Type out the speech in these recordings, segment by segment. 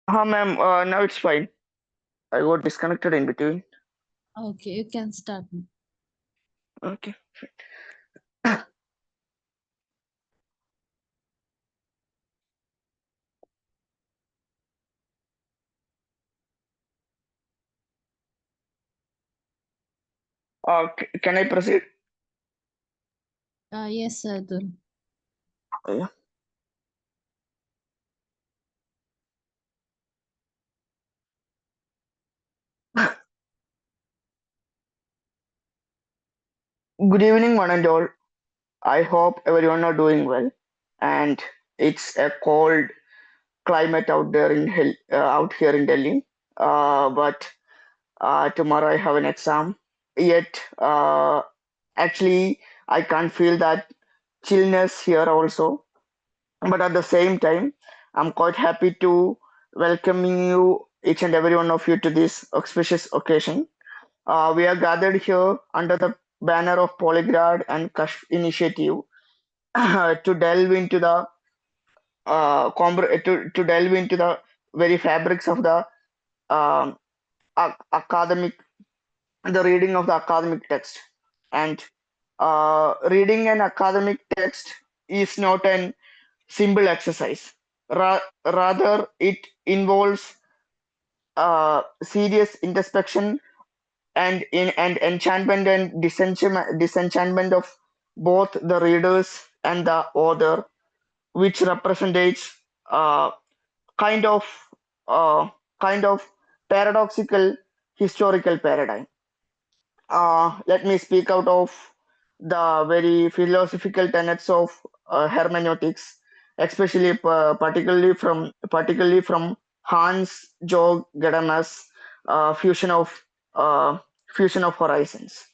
Ma'am, now it's fine. I got disconnected in between. Okay, you can start. Okay. Can I proceed? Yes, Sadhul. Yeah. Good evening, one and all. I hope everyone are doing well. And it's a cold climate out there out here in Delhi. But tomorrow I have an exam. Yet, actually, I can't feel that chillness here also. But at the same time, I'm quite happy to welcoming you, each and every one of you, to this auspicious occasion. We are gathered here under the banner of Poligrad and Kashf initiative to delve into the to delve into the very fabrics of the um, academic, the reading of the academic text. And reading an academic text is not an simple exercise. Rather, it involves serious introspection and enchantment and disenchantment of both the readers and the author, which represents uh, kind of uh, kind of paradoxical historical paradigm. Let me speak out of the very philosophical tenets of hermeneutics, especially particularly from Hans Georg Gadamer's uh, fusion of uh, fusion of horizons.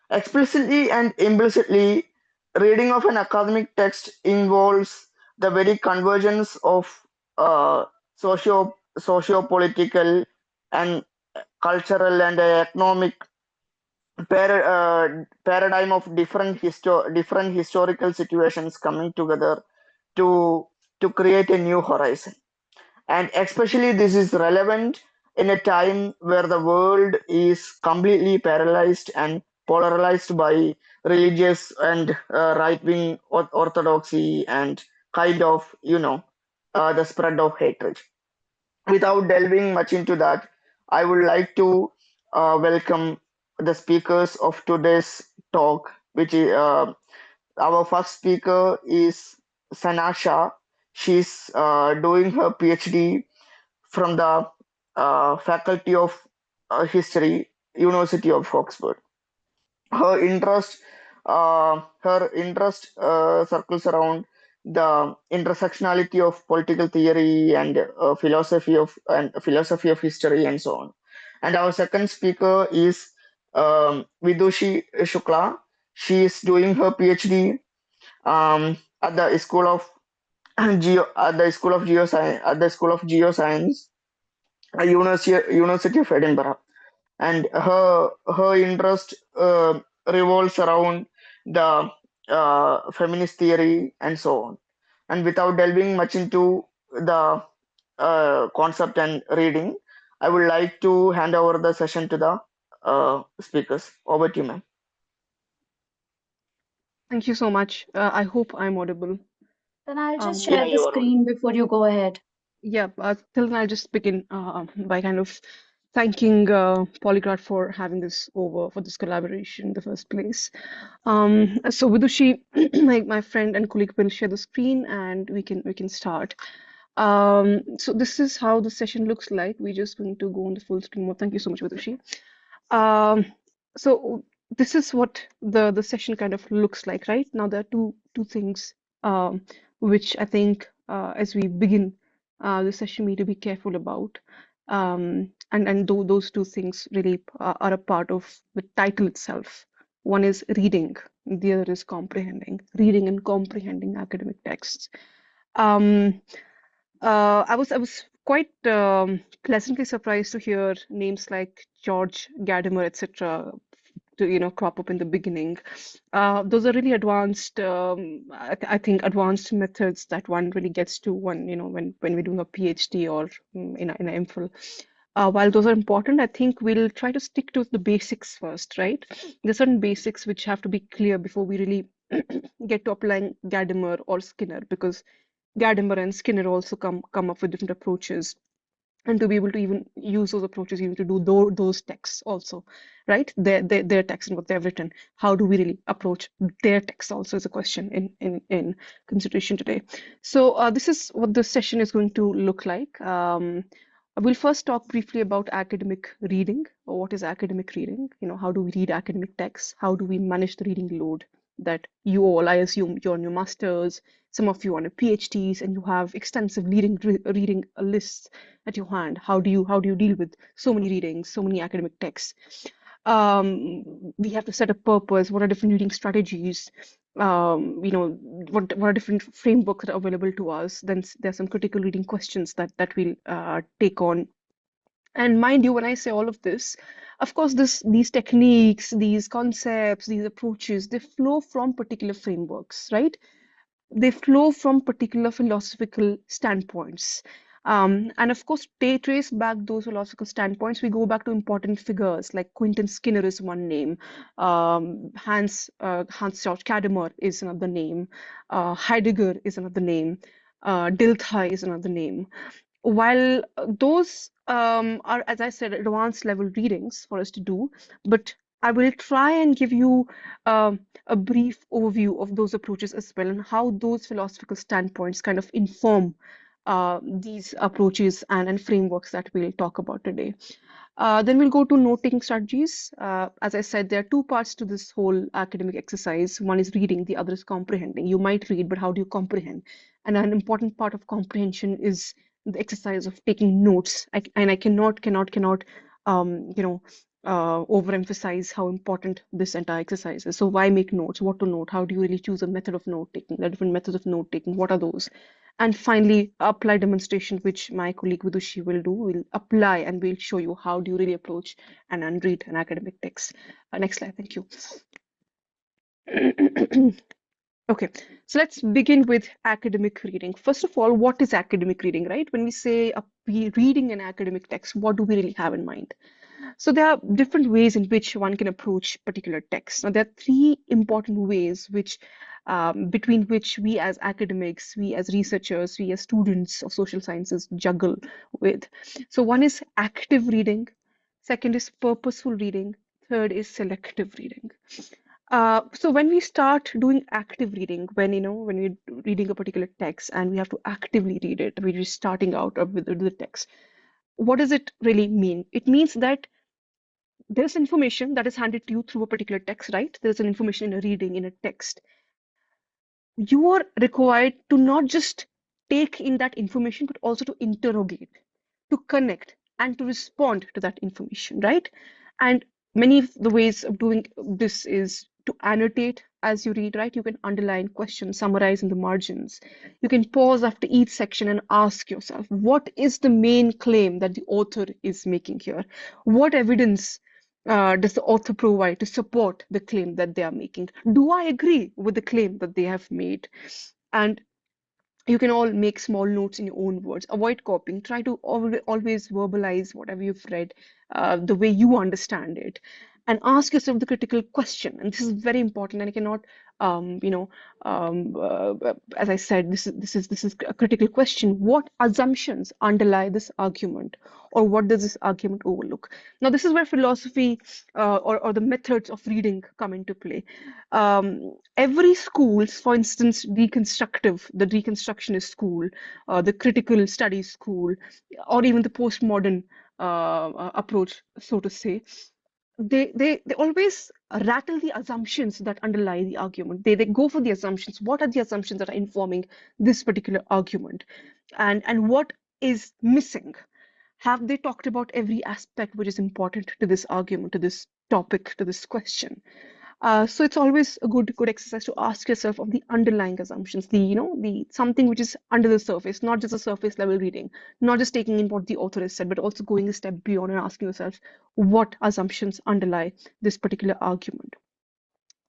Explicitly and implicitly, reading of an academic text involves the very convergence of socio-political and cultural and economic paradigm of different historical situations coming together to create a new horizon. And especially this is relevant in a time where the world is completely paralyzed and polarized by religious and right-wing orthodoxy and kind of, the spread of hatred. Without delving much into that, I would like to welcome the speakers of today's talk, which is our first speaker is Shah. She's doing her PhD from the Faculty of History, University of Oxford. Her interest circles around the intersectionality of political theory and philosophy of history and so on. And our second speaker is Vidushi Shukla. She is doing her PhD at the School of Geoscience at University of Edinburgh, and her interest revolves around the feminist theory and so on. And without delving much into the concept and reading, I would like to hand over the session to the speakers. Over to you, ma'am. Thank you so much. I hope I'm audible. Then I'll just Um, Yeah, share the you are audible. screen before you go ahead. yeah, till then I'll just begin by kind of thanking Polyglot for having this over for this collaboration in the first place. So Vidushi, my friend and colleague will share the screen and we can start. So this is how the session looks like. We're just going to go on the full screen mode. Thank you so much, Vidushi. Um, so this is what the session kind of looks like, right? Now there are two things which I think as we begin the session we need to be careful about. And those two things really are a part of the title itself. One is reading, the other is comprehending, reading and comprehending academic texts. Um, I was quite pleasantly surprised to hear names like George Gadamer, etc., to crop up in the beginning. Those are really advanced, I think, advanced methods that one really gets to when we're doing a PhD or in a MPhil. While those are important, I think we'll try to stick to the basics first, right? There's certain basics which have to be clear before we really get to applying Gadamer or Skinner, because Gadamer and Skinner also come up with different approaches. And to be able to even use those approaches, you need to do those texts also, right? Their texts and what they've written. How do we really approach their text also is a question in consideration today. So this is what the session is going to look like. We'll first talk briefly about academic reading, or what is academic reading. How do we read academic texts? How do we manage the reading load that you all, I assume, you're on your masters, some of you on your PhDs, and you have extensive reading lists at your hand. How do you deal with so many readings, so many academic texts? We have to set a purpose. What are different reading strategies? What are different frameworks that are available to us? Then there's some critical reading questions that we'll take on. And mind you, when I say all of this, of course, these techniques, these concepts, these approaches, they flow from particular frameworks, right? They flow from particular philosophical standpoints. And of course, they trace back those philosophical standpoints. We go back to important figures like Quentin Skinner is one name, Hans Georg Gadamer is another name, Heidegger is another name, Dilthey is another name. While those are, as I said, advanced level readings for us to do, but I will try and give you a brief overview of those approaches as well, and how those philosophical standpoints kind of inform these approaches and frameworks that we'll talk about today. Then we'll go to note-taking strategies. As I said, there are two parts to this whole academic exercise. One is reading, the other is comprehending. You might read, but how do you comprehend? And an important part of comprehension is the exercise of taking notes. And I cannot overemphasize how important this entire exercise is. So why make notes? What to note? How do you really choose a method of note taking? There are different methods of note taking. What are those? And finally, apply demonstration, which my colleague Vidushi will do. We'll apply and we'll show you how do you really approach and read an academic text. Next slide, thank you. Okay, so let's begin with academic reading. First of all, what is academic reading, right? When we say reading an academic text, what do we really have in mind? So there are different ways in which one can approach particular texts. Now, there are three important ways between which we as academics, we as researchers, we as students of social sciences juggle with. So one is active reading, second is purposeful reading, third is selective reading. So when we start doing active reading, when we're reading a particular text and we have to actively read it, we're just starting out with the text. What does it really mean? It means that there's information that is handed to you through a particular text, right? There's an information in a reading, in a text. You are required to not just take in that information, but also to interrogate, to connect, and to respond to that information, right? And many of the ways of doing this is to annotate as you read, right? You can underline, question, summarize in the margins. You can pause after each section and ask yourself, what is the main claim that the author is making here? What evidence does the author provide to support the claim that they are making? Do I agree with the claim that they have made? And you can all make small notes in your own words. Avoid copying. Try to always verbalize whatever you've read the way you understand it. And ask yourself the critical question. And this is very important. And I cannot, as I said, this is a critical question. What assumptions underlie this argument, or what does this argument overlook? Now, this is where philosophy or the methods of reading come into play. Every schools, for instance, the deconstructionist school, the critical studies school, or even the postmodern approach, so to say, they always rattle the assumptions that underlie the argument. They go for the assumptions. What are the assumptions that are informing this particular argument, and what is missing? Have they talked about every aspect which is important to this argument, to this topic, to this question? So it's always a good exercise to ask yourself of the underlying assumptions, the something which is under the surface, not just a surface level reading, not just taking in what the author has said, but also going a step beyond and asking yourself what assumptions underlie this particular argument.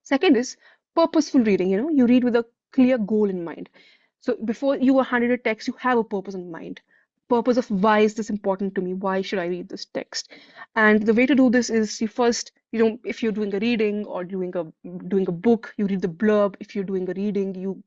Second is purposeful reading. You read with a clear goal in mind. So before you are handed a text, you have a purpose in mind. Purpose of why is this important to me? Why should I read this text? And the way to do this is you first, if you're doing a reading or doing a book, you read the blurb. If you're doing a reading, you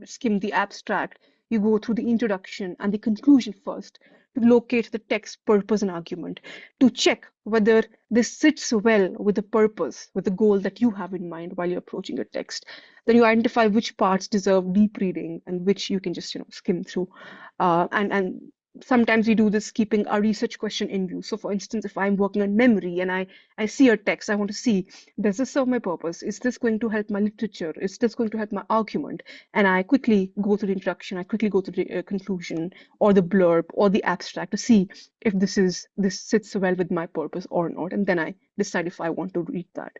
skim the abstract. You go through the introduction and the conclusion first to locate the text purpose and argument, to check whether this sits well with the purpose, with the goal that you have in mind while you're approaching a text. Then you identify which parts deserve deep reading and which you can just skim through. And sometimes we do this keeping our research question in view. So for instance, if I'm working on memory and I see a text, I want to see, does this serve my purpose? Is this going to help my literature? Is this going to help my argument? And I quickly go through the introduction, I quickly go through the conclusion or the blurb or the abstract to see if this sits well with my purpose or not. And then I decide if I want to read that.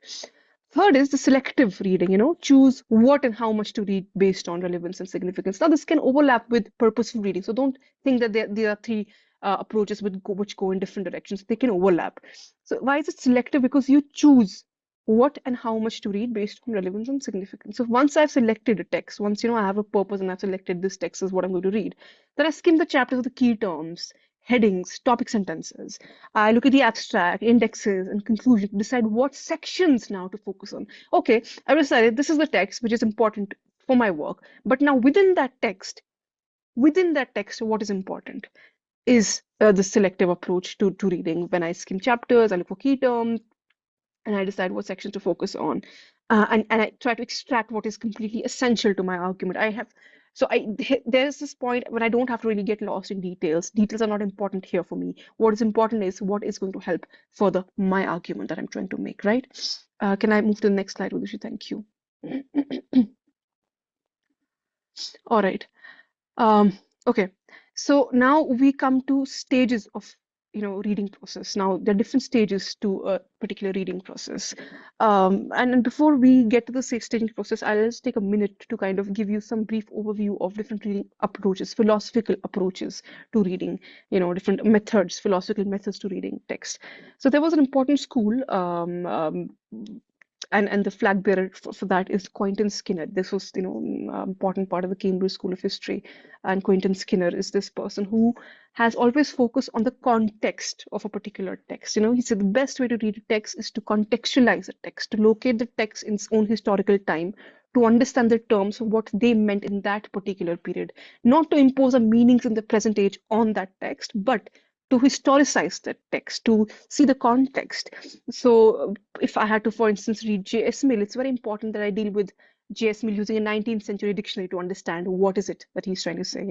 Third is the selective reading, choose what and how much to read based on relevance and significance. Now, this can overlap with purposeful reading. So don't think that there are three approaches which go in different directions. They can overlap. So why is it selective? Because you choose what and how much to read based on relevance and significance. So once I've selected a text, once I have a purpose and I've selected this text is what I'm going to read, then I skim the chapters of the key terms, headings, topic sentences. I look at the abstract, indexes, and conclusion to decide what sections now to focus on. Okay, I've decided this is the text which is important for my work, but now within that text, what is important is the selective approach to reading. When I skim chapters, I look for key terms, and I decide what sections to focus on. And I try to extract what is completely essential to my argument. There's this point when I don't have to really get lost in details. Details are not important here for me. What is important is what is going to help further my argument that I'm trying to make, right? Can I move to the next slide, Vidushi? Thank you. All right. Okay. So now we come to stages of reading process. Now there are different stages to a particular reading process. And before we get to the staging process, I'll just take a minute to kind of give you some brief overview of different reading approaches, philosophical approaches to reading, different methods, philosophical methods to reading text. So there was an important school, and the flag bearer for that is Quentin Skinner. This was, important part of the Cambridge School of History. And Quentin Skinner is this person who has always focused on the context of a particular text. He said the best way to read a text is to contextualize a text, to locate the text in its own historical time, to understand the terms of what they meant in that particular period, not to impose a meanings in the present age on that text, but to historicize that text, to see the context. So if I had to, for instance, read J.S. Mill, it's very important that I deal with J.S. Mill using a 19th century dictionary to understand what is it that he's trying to say,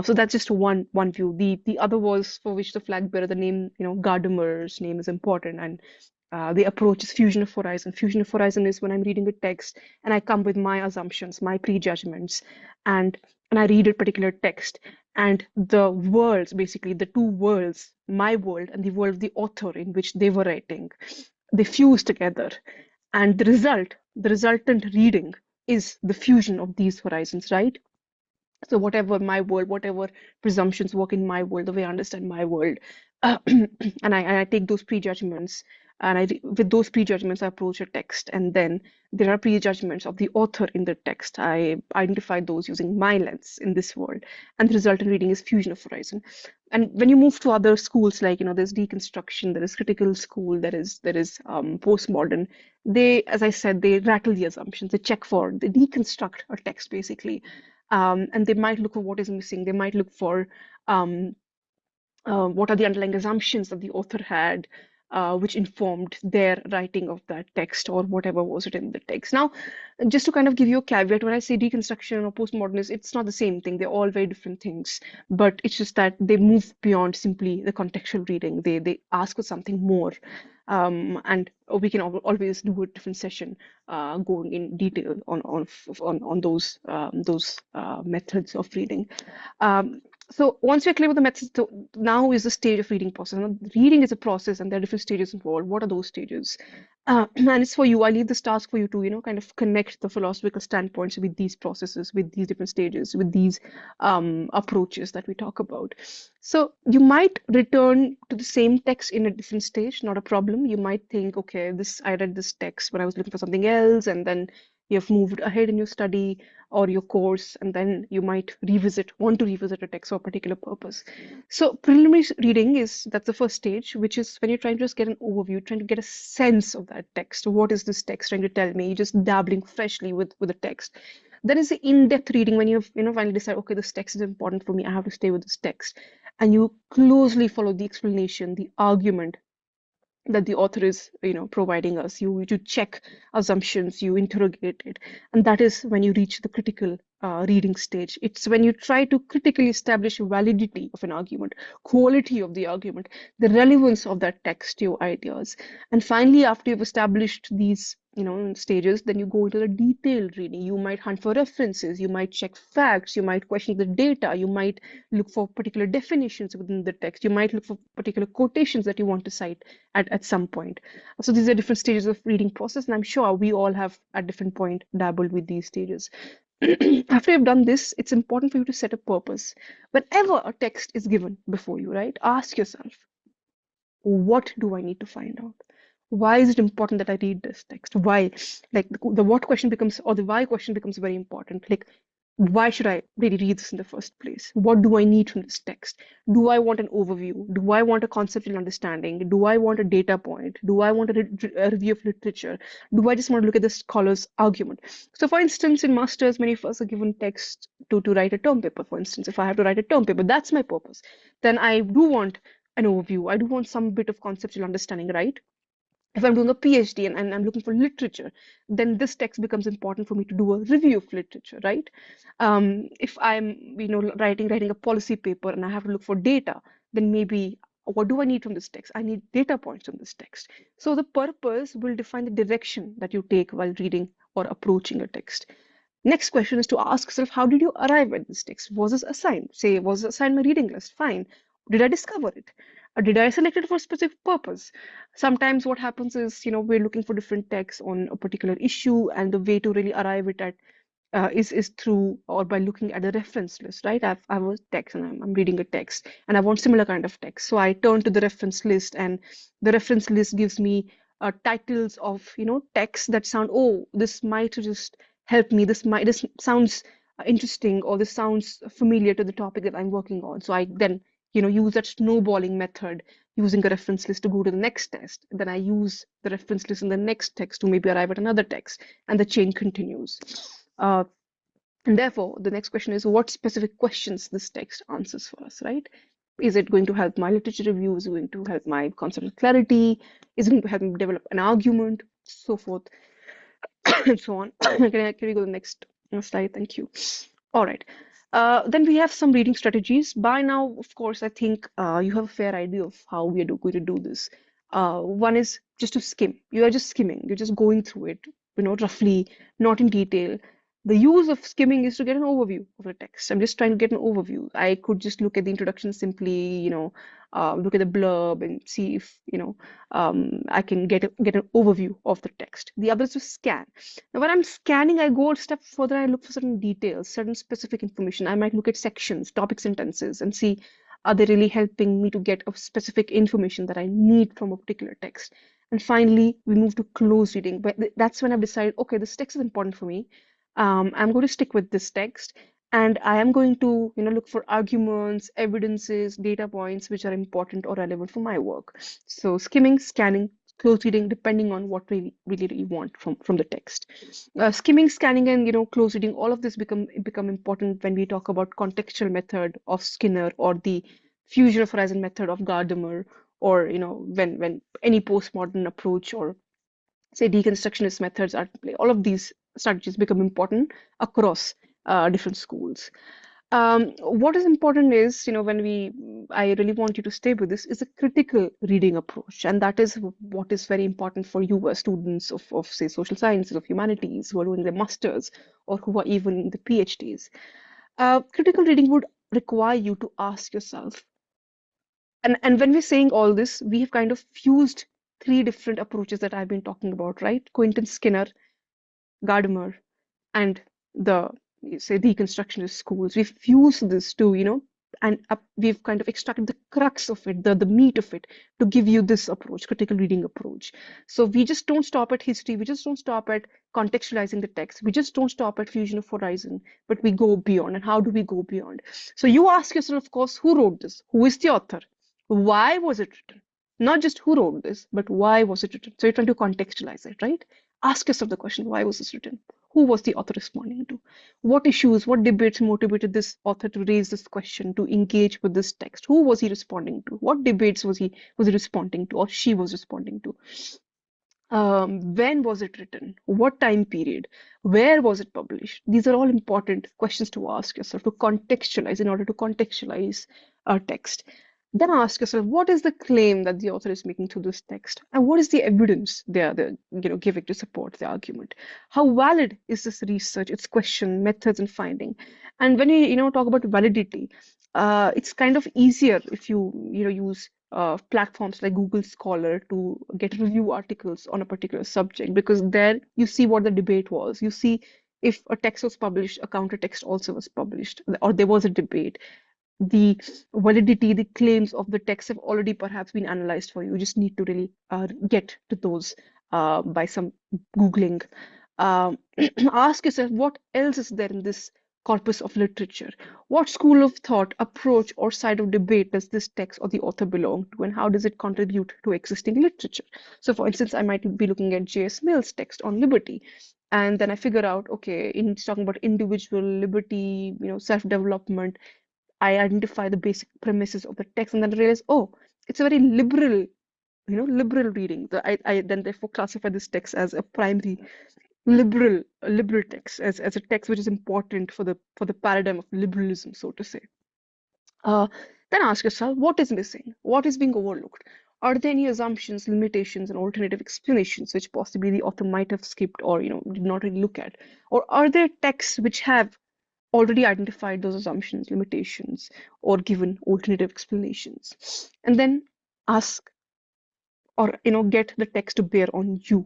So that's just one view. The other was for which the flag bearer, the name, Gadamer's name is important, and the approach is fusion of horizon. Fusion of horizon is when I'm reading a text and I come with my assumptions, my prejudgments, and I read a particular text, and the worlds, basically the two worlds, my world and the world of the author in which they were writing, they fuse together, and the resultant reading is the fusion of these horizons, right? So whatever my world, whatever presumptions work in my world, the way I understand my world, and I take those prejudgments, and with those prejudgments I approach a text, and then there are prejudgments of the author in the text. I identify those using my lens in this world, and the resultant reading is fusion of horizon. And when you move to other schools, like there's deconstruction, there is critical school, there is postmodern. They, as I said, they rattle the assumptions, they deconstruct a text basically. And they might look for what is missing. They might look for what are the underlying assumptions that the author had, which informed their writing of that text or whatever was written in the text. Now, just to kind of give you a caveat, when I say deconstruction or postmodernist, it's not the same thing. They're all very different things, but it's just that they move beyond simply the contextual reading. They ask for something more. And we can always do a different session going in detail on those methods of reading. So once we're clear with the methods, so now is the stage of reading process. Now, reading is a process, and there are different stages involved. What are those stages? And it's for you. I leave this task for you to, kind of connect the philosophical standpoints with these processes, with these different stages, with these approaches that we talk about. So you might return to the same text in a different stage, not a problem. You might think, okay, I read this text when I was looking for something else, and then you've moved ahead in your study or your course, and then you might want to revisit a text for a particular purpose. So preliminary reading that's the first stage, which is when you're trying to just get an overview, trying to get a sense of that text. What is this text trying to tell me? You're just dabbling freshly with the text. Then is the in-depth reading when you've finally decide, okay, this text is important for me. I have to stay with this text, and you closely follow the explanation, the argument that the author is providing us. You check assumptions, you interrogate it, and that is when you reach the critical reading stage. It's when you try to critically establish validity of an argument, quality of the argument, the relevance of that text to your ideas. And finally, after you've established these stages, then you go into the detailed reading. You might hunt for references, you might check facts, you might question the data, you might look for particular definitions within the text, you might look for particular quotations that you want to cite at some point. So these are different stages of reading process, and I'm sure we all have at different point dabbled with these stages. After you've done this, it's important for you to set a purpose. Whenever a text is given before you, right, ask yourself, what do I need to find out? Why is it important that I read this text? Why? Like the what question becomes, or the why question becomes very important. Like, why should I really read this in the first place? What do I need from this text? Do I want an overview? Do I want a conceptual understanding? Do I want a data point? Do I want a review of literature? Do I just want to look at the scholar's argument? So for instance, in masters, many of us are given text to write a term paper. For instance, if I have to write a term paper, that's my purpose. Then I do want an overview. I do want some bit of conceptual understanding, right? If I'm doing a PhD and I'm looking for literature, then this text becomes important for me to do a review of literature, right? If I'm, writing a policy paper and I have to look for data, then maybe what do I need from this text? I need data points from this text. So the purpose will define the direction that you take while reading or approaching a text. Next question is to ask yourself, how did you arrive at this text? Was this assigned? Say, was it assigned my reading list? Fine. Did I discover it? Or did I select it for a specific purpose? Sometimes what happens is, we're looking for different texts on a particular issue, and the way to really arrive it at is through or by looking at the reference list, right? I have a text and I'm reading a text and I want similar kind of text. So I turn to the reference list, and the reference list gives me titles of, texts that sound, oh, this might just help me. This sounds interesting, or this sounds familiar to the topic that I'm working on. So I then, use that snowballing method, using a reference list to go to the next text. Then I use the reference list in the next text to maybe arrive at another text, and the chain continues. And therefore, the next question is, what specific questions this text answers for us, right? Is it going to help my literature review? Is it going to help my concept of clarity? Is it going to help me develop an argument? So forth and so on. Can we go to the next slide? Thank you. All right. Then we have some reading strategies. By now, of course, I think you have a fair idea of how we are going to do this. One is just to skim. You are just skimming. You're just going through it, roughly, not in detail. The use of skimming is to get an overview of the text. I'm just trying to get an overview. I could just look at the introduction simply, look at the blurb and see if, I can get an overview of the text. The other is to scan. Now, when I'm scanning, I go a step further. I look for certain details, certain specific information. I might look at sections, topic sentences, and see, are they really helping me to get a specific information that I need from a particular text? And finally, we move to close reading. But that's when I've decided, okay, this text is important for me. I'm going to stick with this text, and I am going to, look for arguments, evidences, data points which are important or relevant for my work. So skimming, scanning, close reading, depending on what we really want from the text. Skimming, scanning, and close reading, all of this become important when we talk about contextual method of Skinner, or the fusion of horizon method of Gadamer, or when any postmodern approach, or say deconstructionist methods are at play. All of these strategies become important across different schools. What is important is, I really want you to stay with this, is a critical reading approach. And that is what is very important for you as students of say, social sciences, of humanities, who are doing their masters, or who are even in the PhDs. Critical reading would require you to ask yourself. And when we're saying all this, we have kind of fused three different approaches that I've been talking about, right? Quentin Skinner, Gadamer, and the say deconstructionist schools. We've fused this to, and we've kind of extracted the crux of it, the meat of it, to give you this approach, critical reading approach. So we just don't stop at history, we just don't stop at contextualizing the text, we just don't stop at fusion of horizon, but we go beyond. And how do we go beyond? So you ask yourself, of course, who wrote this? Who is the author? Why was it written? Not just who wrote this, but why was it written? So you're trying to contextualize it, right? Ask yourself the question, why was this written? Who was the author responding to? What issues, what debates motivated this author to raise this question, to engage with this text? Who was he responding to? What debates was he responding to, or she was responding to? When was it written? What time period? Where was it published? These are all important questions to ask yourself, to contextualize, in order to contextualize a text. Then ask yourself, what is the claim that the author is making to this text? And what is the evidence they are giving to support the argument? How valid is this research, its question, methods, and finding? And when you talk about validity, it's kind of easier if you use platforms like Google Scholar to get review articles on a particular subject, because there you see what the debate was. You see if a text was published, a counter text also was published, or there was a debate. The validity, the claims of the text have already perhaps been analyzed for you. You just need to really get to those by some Googling. Um, ask yourself, what else is there in this corpus of literature? What school of thought, approach, or side of debate does this text or the author belong to, and how does it contribute to existing literature? So, for instance, I might be looking at J.S. Mill's text on liberty, and then I figure out, okay, he's talking about individual liberty, self-development. I identify the basic premises of the text, and then realize, oh, it's a very liberal, liberal reading. I then therefore classify this text as a primary liberal text, as a text which is important for the paradigm of liberalism, so to say. Then ask yourself, what is missing? What is being overlooked? Are there any assumptions, limitations, and alternative explanations which possibly the author might have skipped or did not really look at? Or are there texts which have already identified those assumptions, limitations, or given alternative explanations? And then ask, or get the text to bear on you.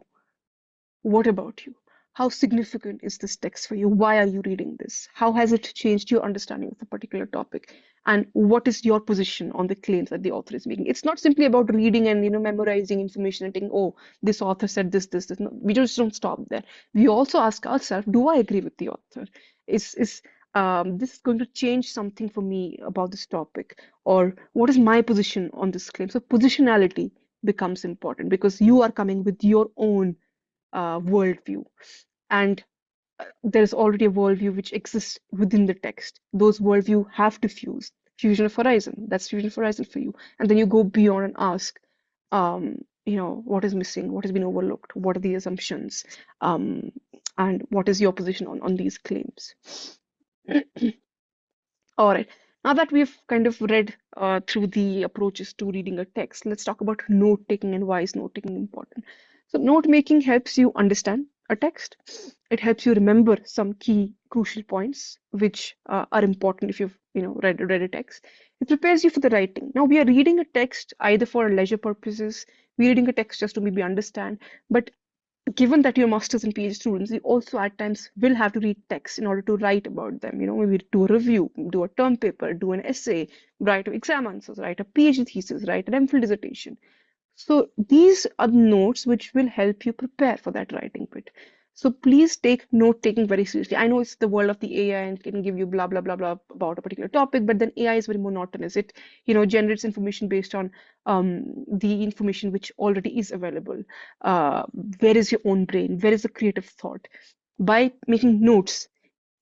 What about you? How significant is this text for you? Why are you reading this? How has it changed your understanding of a particular topic? And what is your position on the claims that the author is making? It's not simply about reading and memorizing information and thinking, oh, this author said this, this, this. No, we just don't stop there. We also ask ourselves, do I agree with the author? Is this going to change something for me about this topic? Or what is my position on this claim? So positionality becomes important, because you are coming with your own worldview, and there's already a worldview which exists within the text. Those worldview have to fuse. Fusion of horizon, that's fusion of horizon for you. And then you go beyond and ask, what is missing, what has been overlooked, what are the assumptions, and what is your position on these claims. All right, now that we've kind of read through the approaches to reading a text, let's talk about note taking and why is note taking important. So note making helps you understand a text. It helps you remember some key crucial points which are important if you've read a text. It prepares you for the writing. Now we are reading a text either for leisure purposes, we're reading a text just to maybe understand, but given that you're masters and PhD students, you also at times will have to read texts in order to write about them. Maybe do a review, do a term paper, do an essay, write exam answers, write a PhD thesis, write an MPhil dissertation. So these are notes which will help you prepare for that writing bit. So please take note taking very seriously. I know it's the world of the AI and it can give you blah blah blah blah about a particular topic, but then AI is very monotonous. It generates information based on the information which already is available. Where is your own brain? Where is the creative thought? By making notes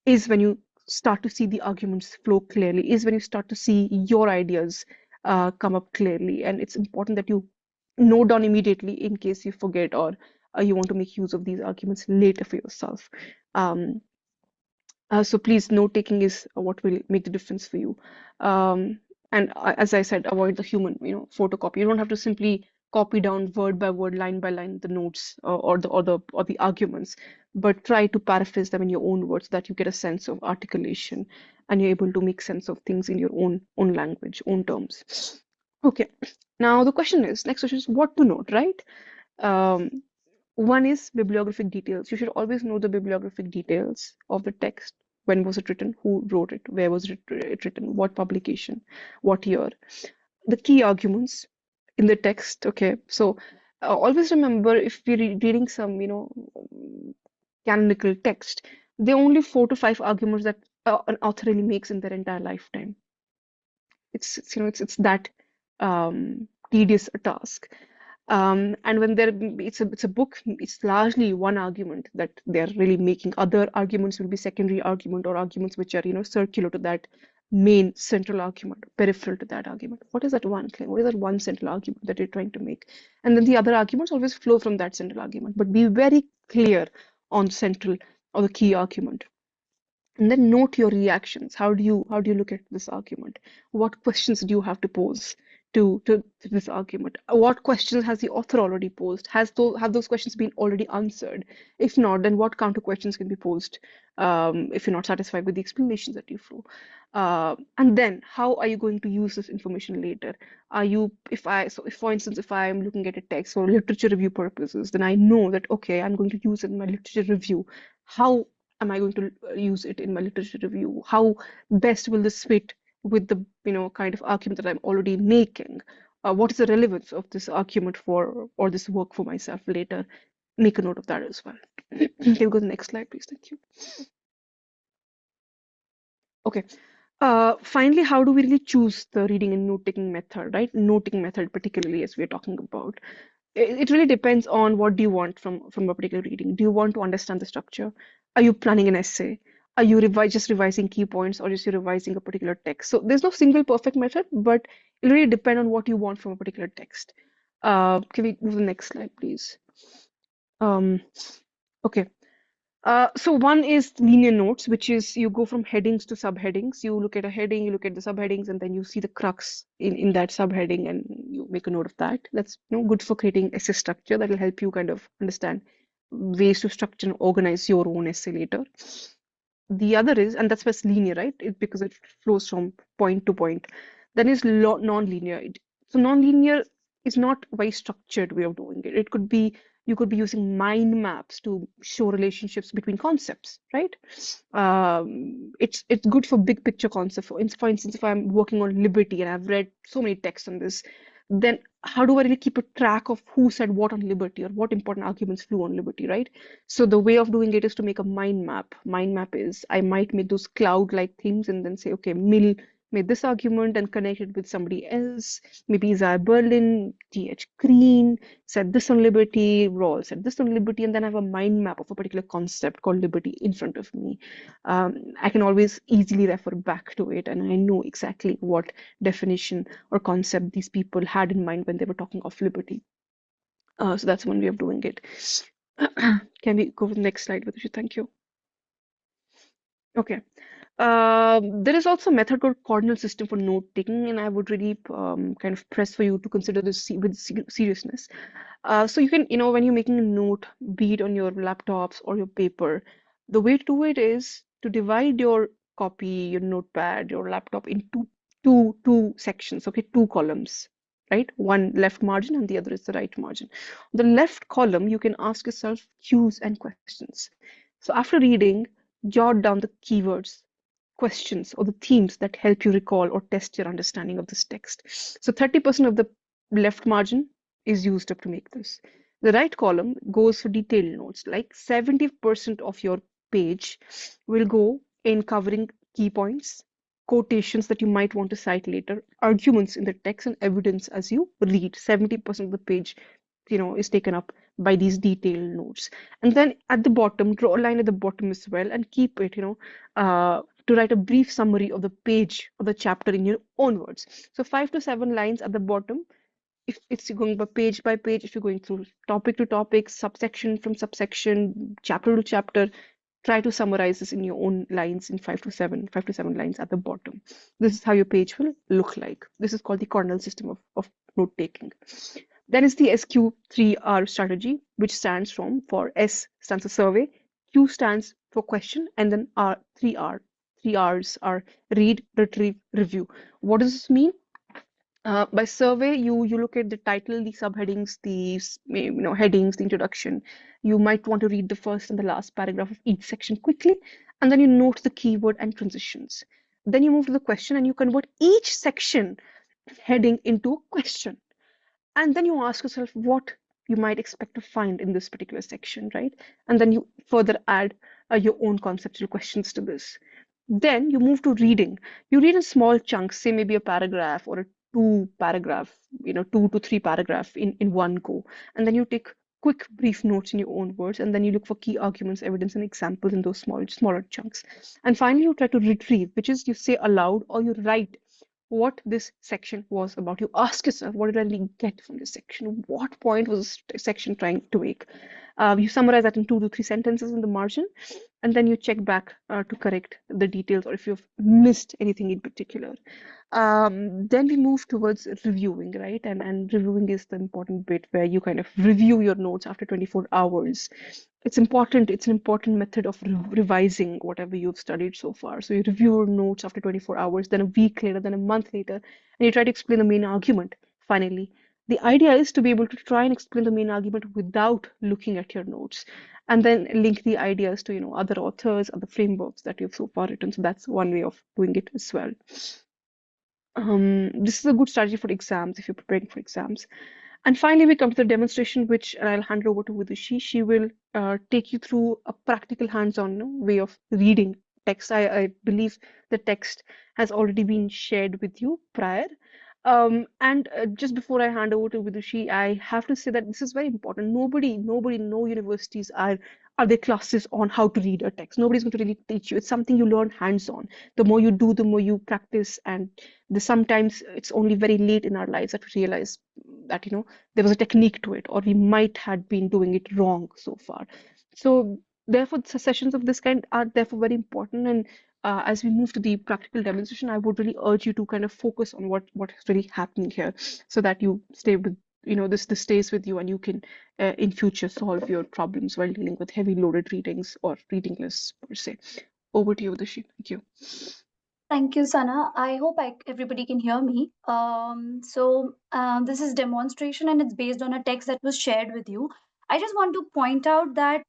is when you start to see the arguments flow clearly, is when you start to see your ideas come up clearly. And it's important that you note down immediately in case you forget, or you want to make use of these arguments later for yourself. So please, note taking is what will make the difference for you. And as I said, avoid the human photocopy. You don't have to simply copy down word by word, line by line the notes or the arguments, but try to paraphrase them in your own words so that you get a sense of articulation and you're able to make sense of things in your own language, own terms. Okay. Now the next question is what to note, right? Um, One is bibliographic details. You should always know the bibliographic details of the text. When was it written? Who wrote it? Where was it written? What publication? What year? The key arguments in the text. Okay, so always remember if we're reading some, canonical text, there are only 4 to 5 arguments that an author really makes in their entire lifetime. It's that tedious a task. And when it's a book, it's largely one argument that they're really making. Other arguments will be secondary argument or arguments which are, circular to that main central argument, peripheral to that argument. What is that one claim? What is that one central argument that you're trying to make? And then the other arguments always flow from that central argument. But be very clear on central or the key argument. And then note your reactions. How do you look at this argument? What questions do you have to pose to this argument? What questions has the author already posed? Have those questions been already answered? If not, then what counter questions can be posed if you're not satisfied with the explanations that you throw? And then how are you going to use this information later? If for instance, if I'm looking at a text for literature review purposes, then I know that, okay, I'm going to use it in my literature review. How am I going to use it in my literature review? How best will this fit with the kind of argument that I'm already making? What is the relevance of this argument or this work for myself later? Make a note of that as well. Can we go to the next slide, please? Thank you. Okay. Finally, how do we really choose the reading and note-taking method, right? Noting method, particularly as we're talking about. It really depends on what do you want from a particular reading. Do you want to understand the structure? Are you planning an essay? Are you just revising key points or just you revising a particular text? So there's no single perfect method, but it really depends on what you want from a particular text. Can we move to the next slide, please? Okay. So one is linear notes, which is you go from headings to subheadings. You look at a heading, you look at the subheadings, and then you see the crux in that subheading, and you make a note of that. That's good for creating essay structure. That will help you kind of understand ways to structure and organize your own essay later. The other is, and that's why it's linear, right? Because it flows from point to point. Then is non-linear. So non-linear is not a very structured way of doing it. It could be you could be using mind maps to show relationships between concepts, right? It's good for big picture concepts. For instance, if I'm working on liberty and I've read so many texts on this, then how do I really keep a track of who said what on liberty or what important arguments flew on liberty, right? So the way of doing it is to make a mind map. Mind map is I might make those cloud-like things and then say, okay, Mill made this argument and connect it with somebody else. Maybe Isaiah Berlin, T.H. Green said this on liberty, Rawls said this on liberty, and then I have a mind map of a particular concept called liberty in front of me. I can always easily refer back to it, and I know exactly what definition or concept these people had in mind when they were talking of liberty. So that's one way of doing it. Can we go to the next slide, Vidushi? Thank you. Okay. There is also a method called coordinate system for note taking, and I would really kind of press for you to consider this with seriousness. So you can, when you're making a note, be it on your laptops or your paper, the way to do it is to divide your copy, your notepad, your laptop into two sections, okay, 2 columns, right? One left margin and the other is the right margin. The left column, you can ask yourself cues and questions. So after reading, jot down the keywords, questions, or the themes that help you recall or test your understanding of this text. So 30% of the left margin is used up to make this. The right column goes for detailed notes, like 70% of your page will go in covering key points, quotations that you might want to cite later, arguments in the text, and evidence as you read. 70% of the page is taken up by these detailed notes. And then at the bottom, draw a line at the bottom as well and keep it, to write a brief summary of the page or the chapter in your own words. So 5 to 7 lines at the bottom. If it's going by page, if you're going through topic to topic, subsection from subsection, chapter to chapter, try to summarize this in your own lines in 5 to 7 lines at the bottom. This is how your page will look like. This is called the coordinate system of note taking. Then is the SQ3R strategy, which stands for S stands for survey, Q stands for question, and then R, 3R. 3Rs are read, retrieve, review. What does this mean? By survey, you look at the title, the subheadings, the headings, the introduction. You might want to read the first and the last paragraph of each section quickly, and then you note the keyword and transitions. Then you move to the question and you convert each section heading into a question. And then you ask yourself what you might expect to find in this particular section, right? And then you further add your own conceptual questions to this. Then you move to reading. You read in small chunks, say maybe a paragraph or a two paragraph, 2 to 3 paragraph in one go. And then you take quick brief notes in your own words, and then you look for key arguments, evidence, and examples in those smaller chunks. And finally, you try to retrieve, which is you say aloud or you write what this section was about. You ask yourself, what did I really get from this section? What point was this section trying to make? You summarize that in 2 to 3 sentences in the margin, and then you check back to correct the details or if you've missed anything in particular. Then we move towards reviewing, right? And reviewing is the important bit where you kind of review your notes after 24 hours. It's important. It's an important method of revising whatever you've studied so far. So you review your notes after 24 hours, then a week later, then a month later, and you try to explain the main argument finally. The idea is to be able to try and explain the main argument without looking at your notes, and then link the ideas to other authors, other frameworks that you've so far written. So that's one way of doing it as well. This is a good strategy for exams if you're preparing for exams. And finally, we come to the demonstration, which I'll hand over to Vidushi. She will take you through a practical hands-on way of reading text. I believe the text has already been shared with you prior. And just before I hand over to Vidushi, I have to say that this is very important. Nobody, no universities are there classes on how to read a text. Nobody's going to really teach you. It's something you learn hands-on. The more you do, the more you practice, and sometimes it's only very late in our lives that we realize that there was a technique to it, or we might have been doing it wrong so far. So therefore, sessions of this kind are therefore very important. And as we move to the practical demonstration, I would really urge you to kind of focus on what is really happening here, so that you stay with this stays with you, and you can in future solve your problems while dealing with heavy loaded readings or reading lists per se. Over to you, Vidushi. Thank you. Thank you, Sana. I hope everybody can hear me. This is demonstration and it's based on a text that was shared with you. I just want to point out that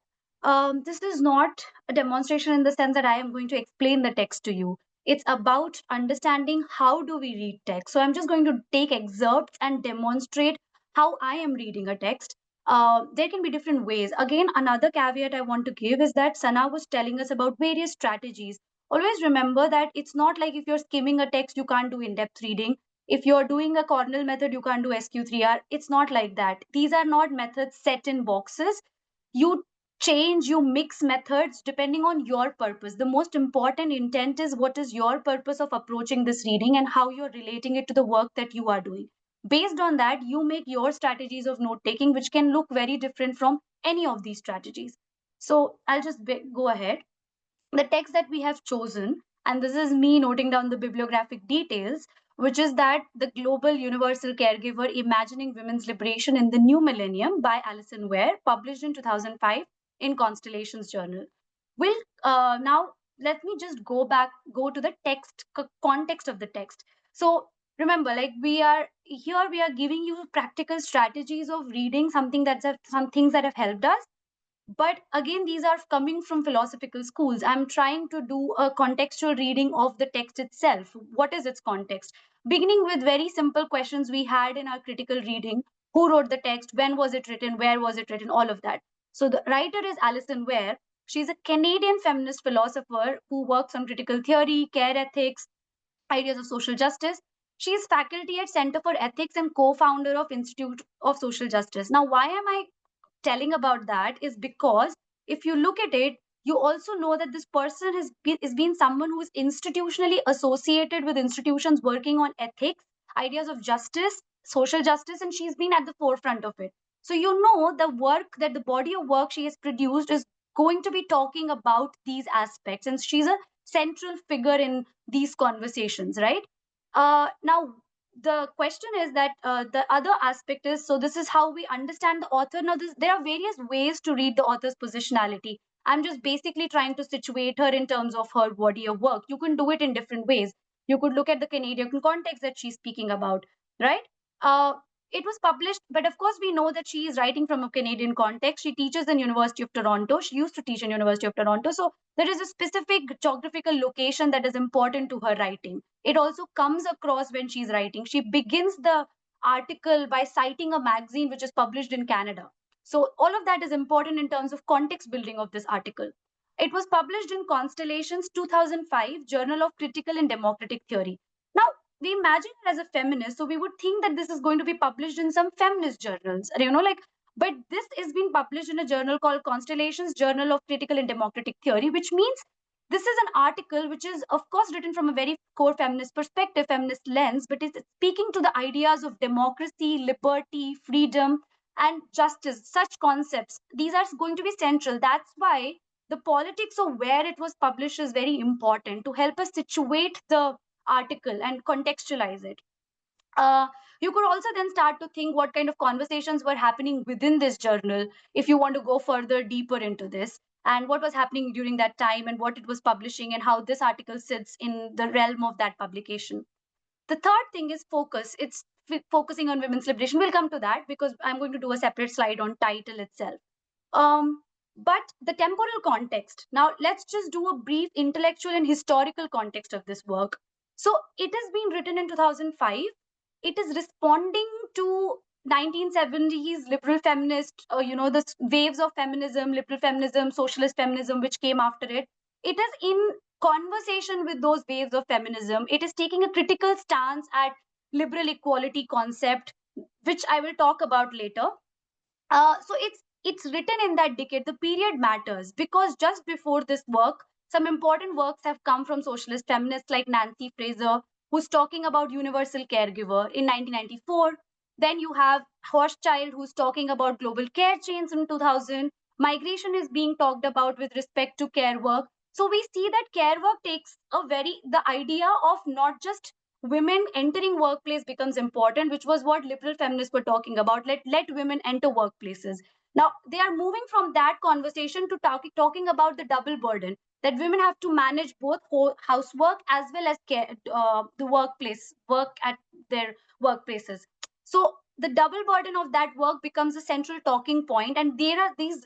this is not a demonstration in the sense that I am going to explain the text to you. It's about understanding how do we read text. So I'm just going to take excerpts and demonstrate how I am reading a text. There can be different ways. Again, another caveat I want to give is that Sana was telling us about various strategies. Always remember that it's not like if you're skimming a text, you can't do in-depth reading. If you're doing a Cornell method, you can't do SQ3R. It's not like that. These are not methods set in boxes. You change, you mix methods depending on your purpose. The most important intent is what is your purpose of approaching this reading and how you're relating it to the work that you are doing. Based on that, you make your strategies of note taking, which can look very different from any of these strategies. So I'll just go ahead. The text that we have chosen, and this is me noting down the bibliographic details, which is that The Global Universal Caregiver, Imagining Women's Liberation in the New Millennium by Allison Weir, published in 2005 in Constellations Journal. Now let me just go to the text, context of the text. So remember, like we are giving you practical strategies of reading some things that have helped us. But again, these are coming from philosophical schools. I'm trying to do a contextual reading of the text itself. What is its context? Beginning with very simple questions we had in our critical reading. Who wrote the text? When was it written? Where was it written? All of that. So the writer is Allison Weir. She's a Canadian feminist philosopher who works on critical theory, care ethics, ideas of social justice. She is faculty at Center for Ethics and co-founder of Institute of Social Justice. Now, why am I telling about that is because if you look at it, you also know that this person is been someone who is institutionally associated with institutions working on ethics, ideas of justice, social justice, and she's been at the forefront of it. So you know the body of work she has produced is going to be talking about these aspects, and she's a central figure in these conversations, right? Now, the question is that the other aspect is, so this is how we understand the author. Now there are various ways to read the author's positionality. I'm just basically trying to situate her in terms of her body of work. You can do it in different ways. You could look at the Canadian context that she's speaking about, right? uh, it was published, but of course we know that she is writing from a Canadian context. She teaches in University of Toronto. She used to teach in University of Toronto, so there is a specific geographical location that is important to her writing. It also comes across when she's writing. She begins the article by citing a magazine which is published in Canada. So all of that is important in terms of context building of this article. It was published in Constellations 2005, Journal of Critical and Democratic Theory. Now, we imagine her as a feminist, so we would think that this is going to be published in some feminist journals, like, but this is being published in a journal called Constellations, Journal of Critical and Democratic Theory, which means this is an article which is, of course, written from a very core feminist perspective, feminist lens, but it's speaking to the ideas of democracy, liberty, freedom, and justice. Such concepts, these are going to be central. That's why the politics of where it was published is very important to help us situate the article and contextualize it. uh, you could also then start to think what kind of conversations were happening within this journal if you want to go further deeper into this, and what was happening during that time and what it was publishing and how this article sits in the realm of that publication. The third thing is focus. It's focusing on women's liberation. We'll come to that because I'm going to do a separate slide on title itself. um, but the temporal context. Now, let's just do a brief intellectual and historical context of this work. So, it has been written in 2005. It is responding to 1970s liberal feminist, the waves of feminism, liberal feminism, socialist feminism, which came after it. It is in conversation with those waves of feminism. It is taking a critical stance at liberal equality concept, which I will talk about later. So it's written in that decade. The period matters because just before this work, some important works have come from socialist feminists like Nancy Fraser, who's talking about universal caregiver in 1994. Then you have Hochschild, who's talking about global care chains in 2000. Migration is being talked about with respect to care work. So we see that care work takes the idea of not just women entering workplace becomes important, which was what liberal feminists were talking about. Let women enter workplaces. Now they are moving from that conversation to talking about the double burden that women have to manage both housework as well as care, the workplace work at their workplaces. So the double burden of that work becomes a central talking point, and there are these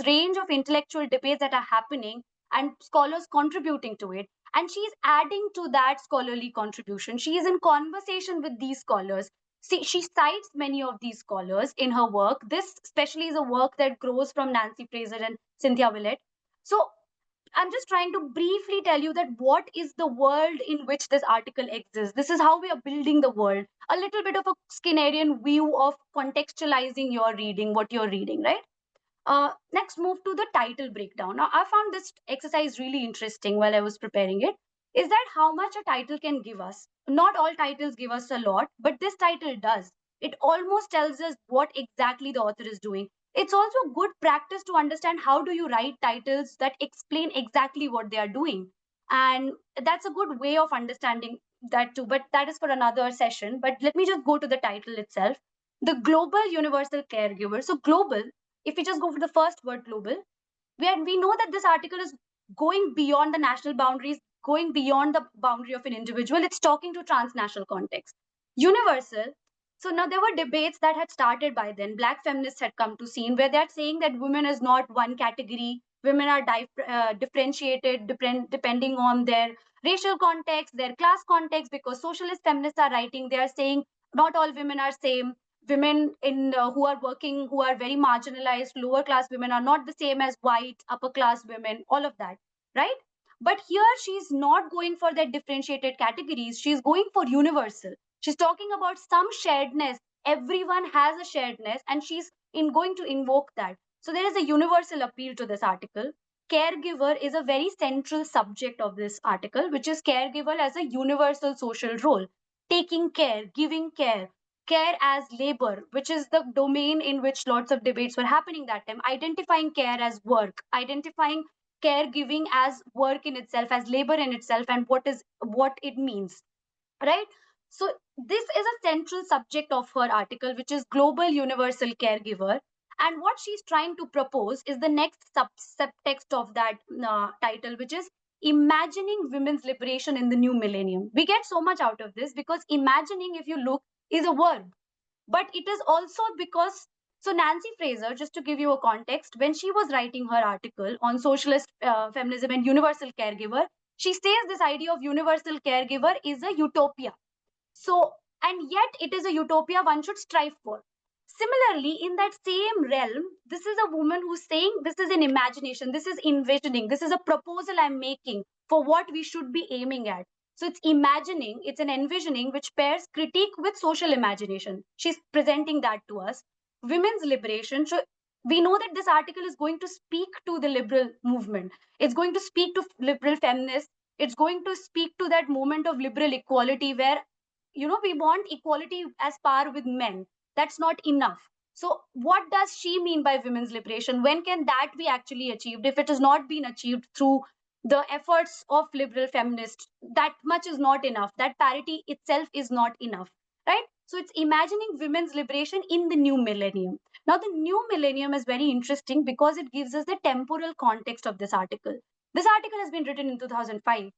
range of intellectual debates that are happening and scholars contributing to it, and she's adding to that scholarly contribution. She is in conversation with these scholars. See, she cites many of these scholars in her work. This especially is a work that grows from Nancy Fraser and Cynthia Willett. So I'm just trying to briefly tell you that what is the world in which this article exists. This is how we are building the world. A little bit of a Skinnerian view of contextualizing your reading, what you're reading, right? Next, move to the title breakdown. Now, I found this exercise really interesting while I was preparing it. Is that how much a title can give us? Not all titles give us a lot, but this title does. It almost tells us what exactly the author is doing. It's also good practice to understand how do you write titles that explain exactly what they are doing. And that's a good way of understanding that too. But that is for another session. But let me just go to the title itself. The Global Universal Caregiver. So, global, if we just go for the first word, global, we know that this article is going beyond the national boundaries, going beyond the boundary of an individual. It's talking to transnational context. Universal. So now there were debates that had started by then. Black feminists had come to scene where they're saying that women is not one category. Women are differentiated depending on their racial context, their class context, because socialist feminists are writing, they are saying not all women are same. Women in who are working, who are very marginalized, lower class women are not the same as white upper class women, all of that, right? But here she's not going for that differentiated categories, she's going for universal. She's talking about some sharedness. Everyone has a sharedness, and she's going to invoke that. So there is a universal appeal to this article. Caregiver is a very central subject of this article, which is caregiver as a universal social role, taking care, giving care, care as labor, which is the domain in which lots of debates were happening that time, identifying care as work, identifying caregiving as work in itself, as labor in itself, and what it means, right? So this is a central subject of her article, which is Global Universal Caregiver. And what she's trying to propose is the next subtext of that title, which is Imagining Women's Liberation in the New Millennium. We get so much out of this because imagining, if you look, is a verb, but it is also because, so Nancy Fraser, just to give you a context, when she was writing her article on socialist feminism and universal caregiver, she says this idea of universal caregiver is a utopia. So, and yet it is a utopia one should strive for. Similarly, in that same realm, this is a woman who's saying this is an imagination, this is envisioning, this is a proposal I'm making for what we should be aiming at. So it's imagining, it's an envisioning which pairs critique with social imagination. She's presenting that to us. Women's liberation. So we know that this article is going to speak to the liberal movement. It's going to speak to liberal feminists. It's going to speak to that moment of liberal equality where, we want equality as par with men. That's not enough. So what does she mean by women's liberation? When can that be actually achieved? If it has not been achieved through the efforts of liberal feminists, that much is not enough. That parity itself is not enough, right? So it's imagining women's liberation in the new millennium. Now the new millennium is very interesting because it gives us the temporal context of this article. This article has been written in 2005,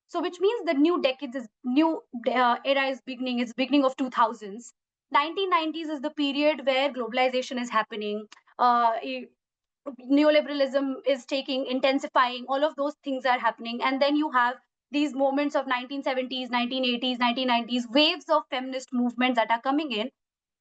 so which means the new decade is new era is beginning. It's beginning of 2000s. 1990s is the period where globalization is happening. Neoliberalism is taking intensifying. All of those things are happening, and then you have these moments of 1970s, 1980s, 1990s waves of feminist movements that are coming in.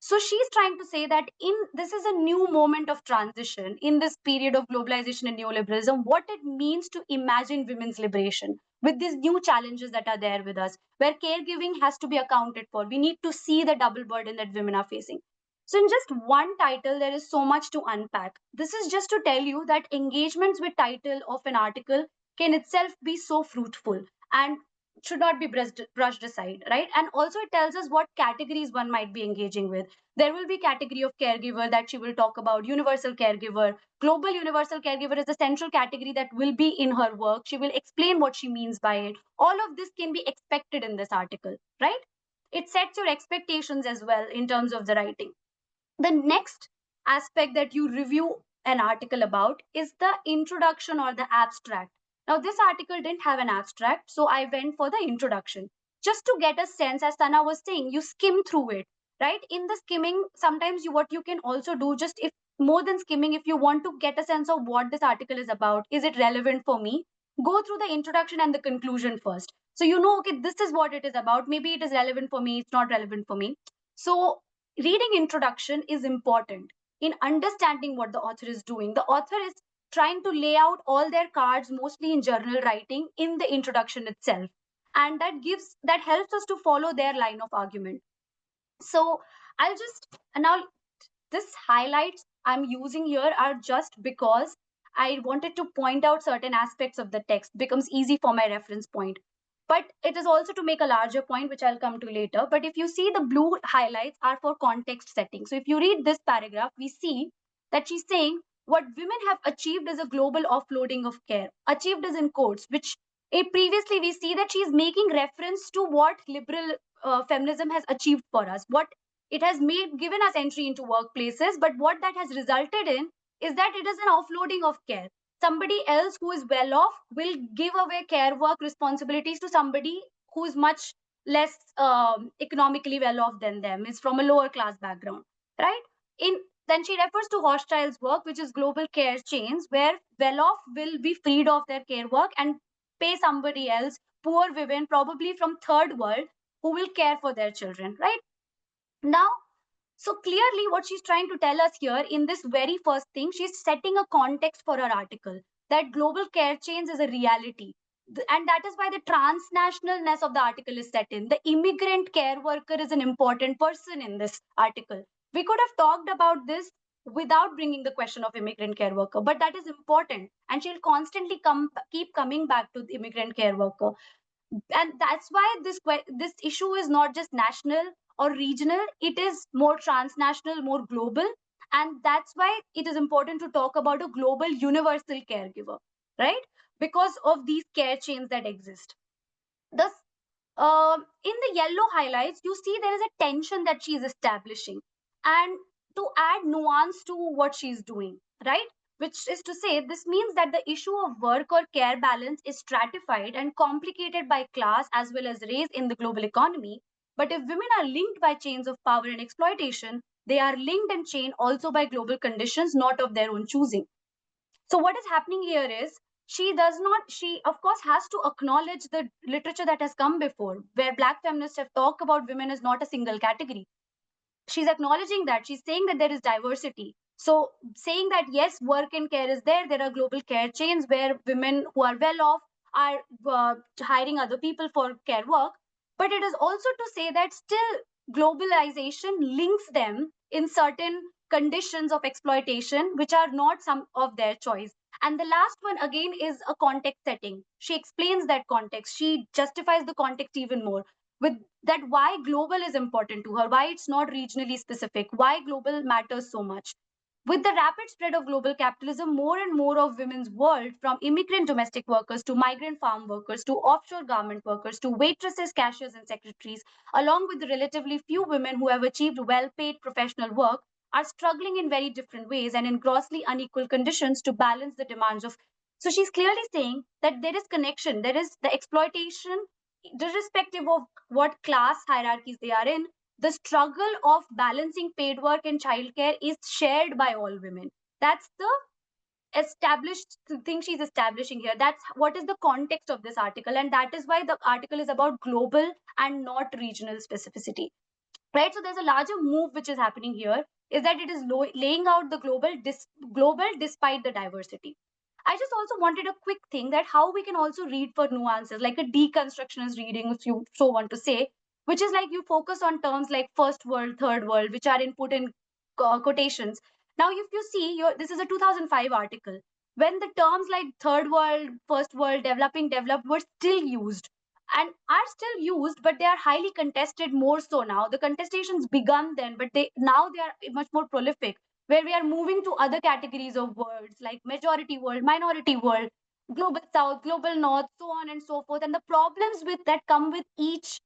So she's trying to say that in this is a new moment of transition in this period of globalization and neoliberalism, what it means to imagine women's liberation with these new challenges that are there with us, where caregiving has to be accounted for. We need to see the double burden that women are facing. So in just one title, there is so much to unpack. This is just to tell you that engagements with title of an article can itself be so fruitful and should not be brushed aside, right? And also it tells us what categories one might be engaging with. There will be category of caregiver that she will talk about, universal caregiver. Global universal caregiver is the central category that will be in her work. She will explain what she means by it. All of this can be expected in this article, right? It sets your expectations as well in terms of the writing. The next aspect that you review an article about is the introduction or the abstract. Now, this article didn't have an abstract, so I went for the introduction. Just to get a sense, as Sana was saying, you skim through it, right? In the skimming, sometimes what you can also do, just if more than skimming, if you want to get a sense of what this article is about, is it relevant for me? Go through the introduction and the conclusion first. So you know, okay, this is what it is about. Maybe it is relevant for me, it's not relevant for me. So reading introduction is important in understanding what the author is doing. The author is trying to lay out all their cards, mostly in journal writing, in the introduction itself, and that helps us to follow their line of argument. So I'll just now this highlights I'm using here are just because I wanted to point out certain aspects of the text, becomes easy for my reference point. But it is also to make a larger point, which I'll come to later. But if you see, the blue highlights are for context setting. So if you read this paragraph, we see that she's saying what women have achieved is a global offloading of care. Achieved is in quotes, which previously we see that she's making reference to what liberal feminism has achieved for us, what it has made given us entry into workplaces, but what that has resulted in is that it is an offloading of care. Somebody else who is well off will give away care work responsibilities to somebody who is much less economically well off than them, is from a lower class background, right? In Then she refers to Hochschild's work, which is global care chains, where well off will be freed of their care work and pay somebody else, poor women, probably from third world, who will care for their children, right? Now, so clearly, what she's trying to tell us here in this very first thing, she's setting a context for her article that global care chains is a reality. And that is why the transnationalness of the article is set in. The immigrant care worker is an important person in this article. We could have talked about this without bringing the question of immigrant care worker, but that is important. And she'll constantly keep coming back to the immigrant care worker, and that's why this issue is not just national or regional, it is more transnational, more global. And that's why it is important to talk about a global universal caregiver, right? Because of these care chains that exist. The In the yellow highlights, you see there is a tension that she is establishing, and to add nuance to what she's doing, right? Which is to say, this means that the issue of work or care balance is stratified and complicated by class as well as race in the global economy. But if women are linked by chains of power and exploitation, they are linked and chained also by global conditions, not of their own choosing. So what is happening here is she of course has to acknowledge the literature that has come before, where black feminists have talked about women as not a single category. She's acknowledging that, she's saying that there is diversity, so saying that yes, work and care is there are global care chains where women who are well off are hiring other people for care work, but it is also to say that still globalization links them in certain conditions of exploitation which are not some of their choice. And the last one again is a context setting. She explains that context, she justifies the context even more with that why global is important to her, why it's not regionally specific, why global matters so much. With the rapid spread of global capitalism, more and more of women's world, from immigrant domestic workers to migrant farm workers to offshore garment workers to waitresses, cashiers, and secretaries, along with the relatively few women who have achieved well paid professional work, are struggling in very different ways and in grossly unequal conditions to balance the demands of. So she's clearly saying that there is connection, there is the exploitation, irrespective of what class hierarchies they are in, the struggle of balancing paid work and childcare is shared by all women. That's the established thing she's establishing here. That's what is the context of this article, and that is why the article is about global and not regional specificity, right? So there's a larger move which is happening here, is that it is laying out the global despite the diversity. I just also wanted a quick thing that how we can also read for nuances, like a deconstructionist reading, if you so want to say, which is like you focus on terms like first world, third world, which are put in quotations. Now, if you see, this is a 2005 article when the terms like third world, first world, developing, developed were still used and are still used, but they are highly contested more so now. The contestations begun then, but they are much more prolific, where we are moving to other categories of words like majority world, minority world, global south, global north, so on and so forth, and the problems with that come with each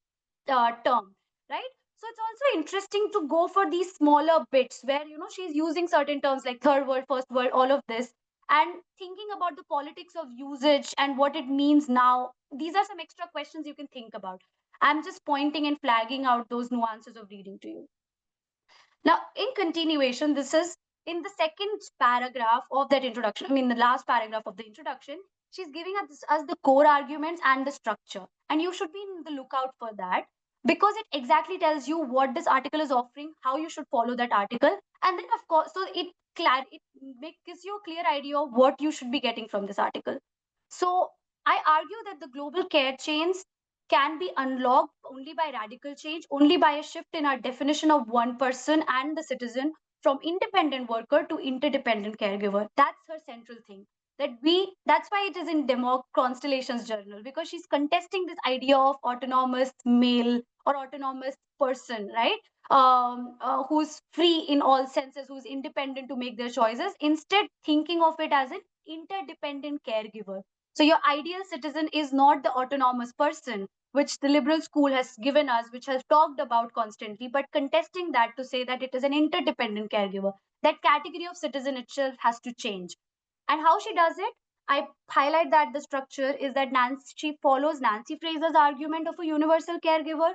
term, right? So it's also interesting to go for these smaller bits where she's using certain terms like third world, first world, all of this, and thinking about the politics of usage and what it means now. These are some extra questions you can think about. I'm just pointing and flagging out those nuances of reading to you. Now, in continuation, this is in the second paragraph of that introduction. I mean, the last paragraph of the introduction, she's giving us the core arguments and the structure. And you should be in the lookout for that because it exactly tells you what this article is offering, how you should follow that article. And then, of course, so gives you a clear idea of what you should be getting from this article. So I argue that the global care chains can be unlocked only by radical change, only by a shift in our definition of one person and the citizen from independent worker to interdependent caregiver. That's her central thing. That's why it is in Demo Constellations Journal, because she's contesting this idea of autonomous male or autonomous person, right? Who's free in all senses, who's independent to make their choices, instead thinking of it as an interdependent caregiver. So your ideal citizen is not the autonomous person, which the liberal school has given us, which has talked about constantly, but contesting that to say that it is an interdependent caregiver. That category of citizen itself has to change. And how she does it, I highlight that the structure is that she follows Nancy Fraser's argument of a universal caregiver.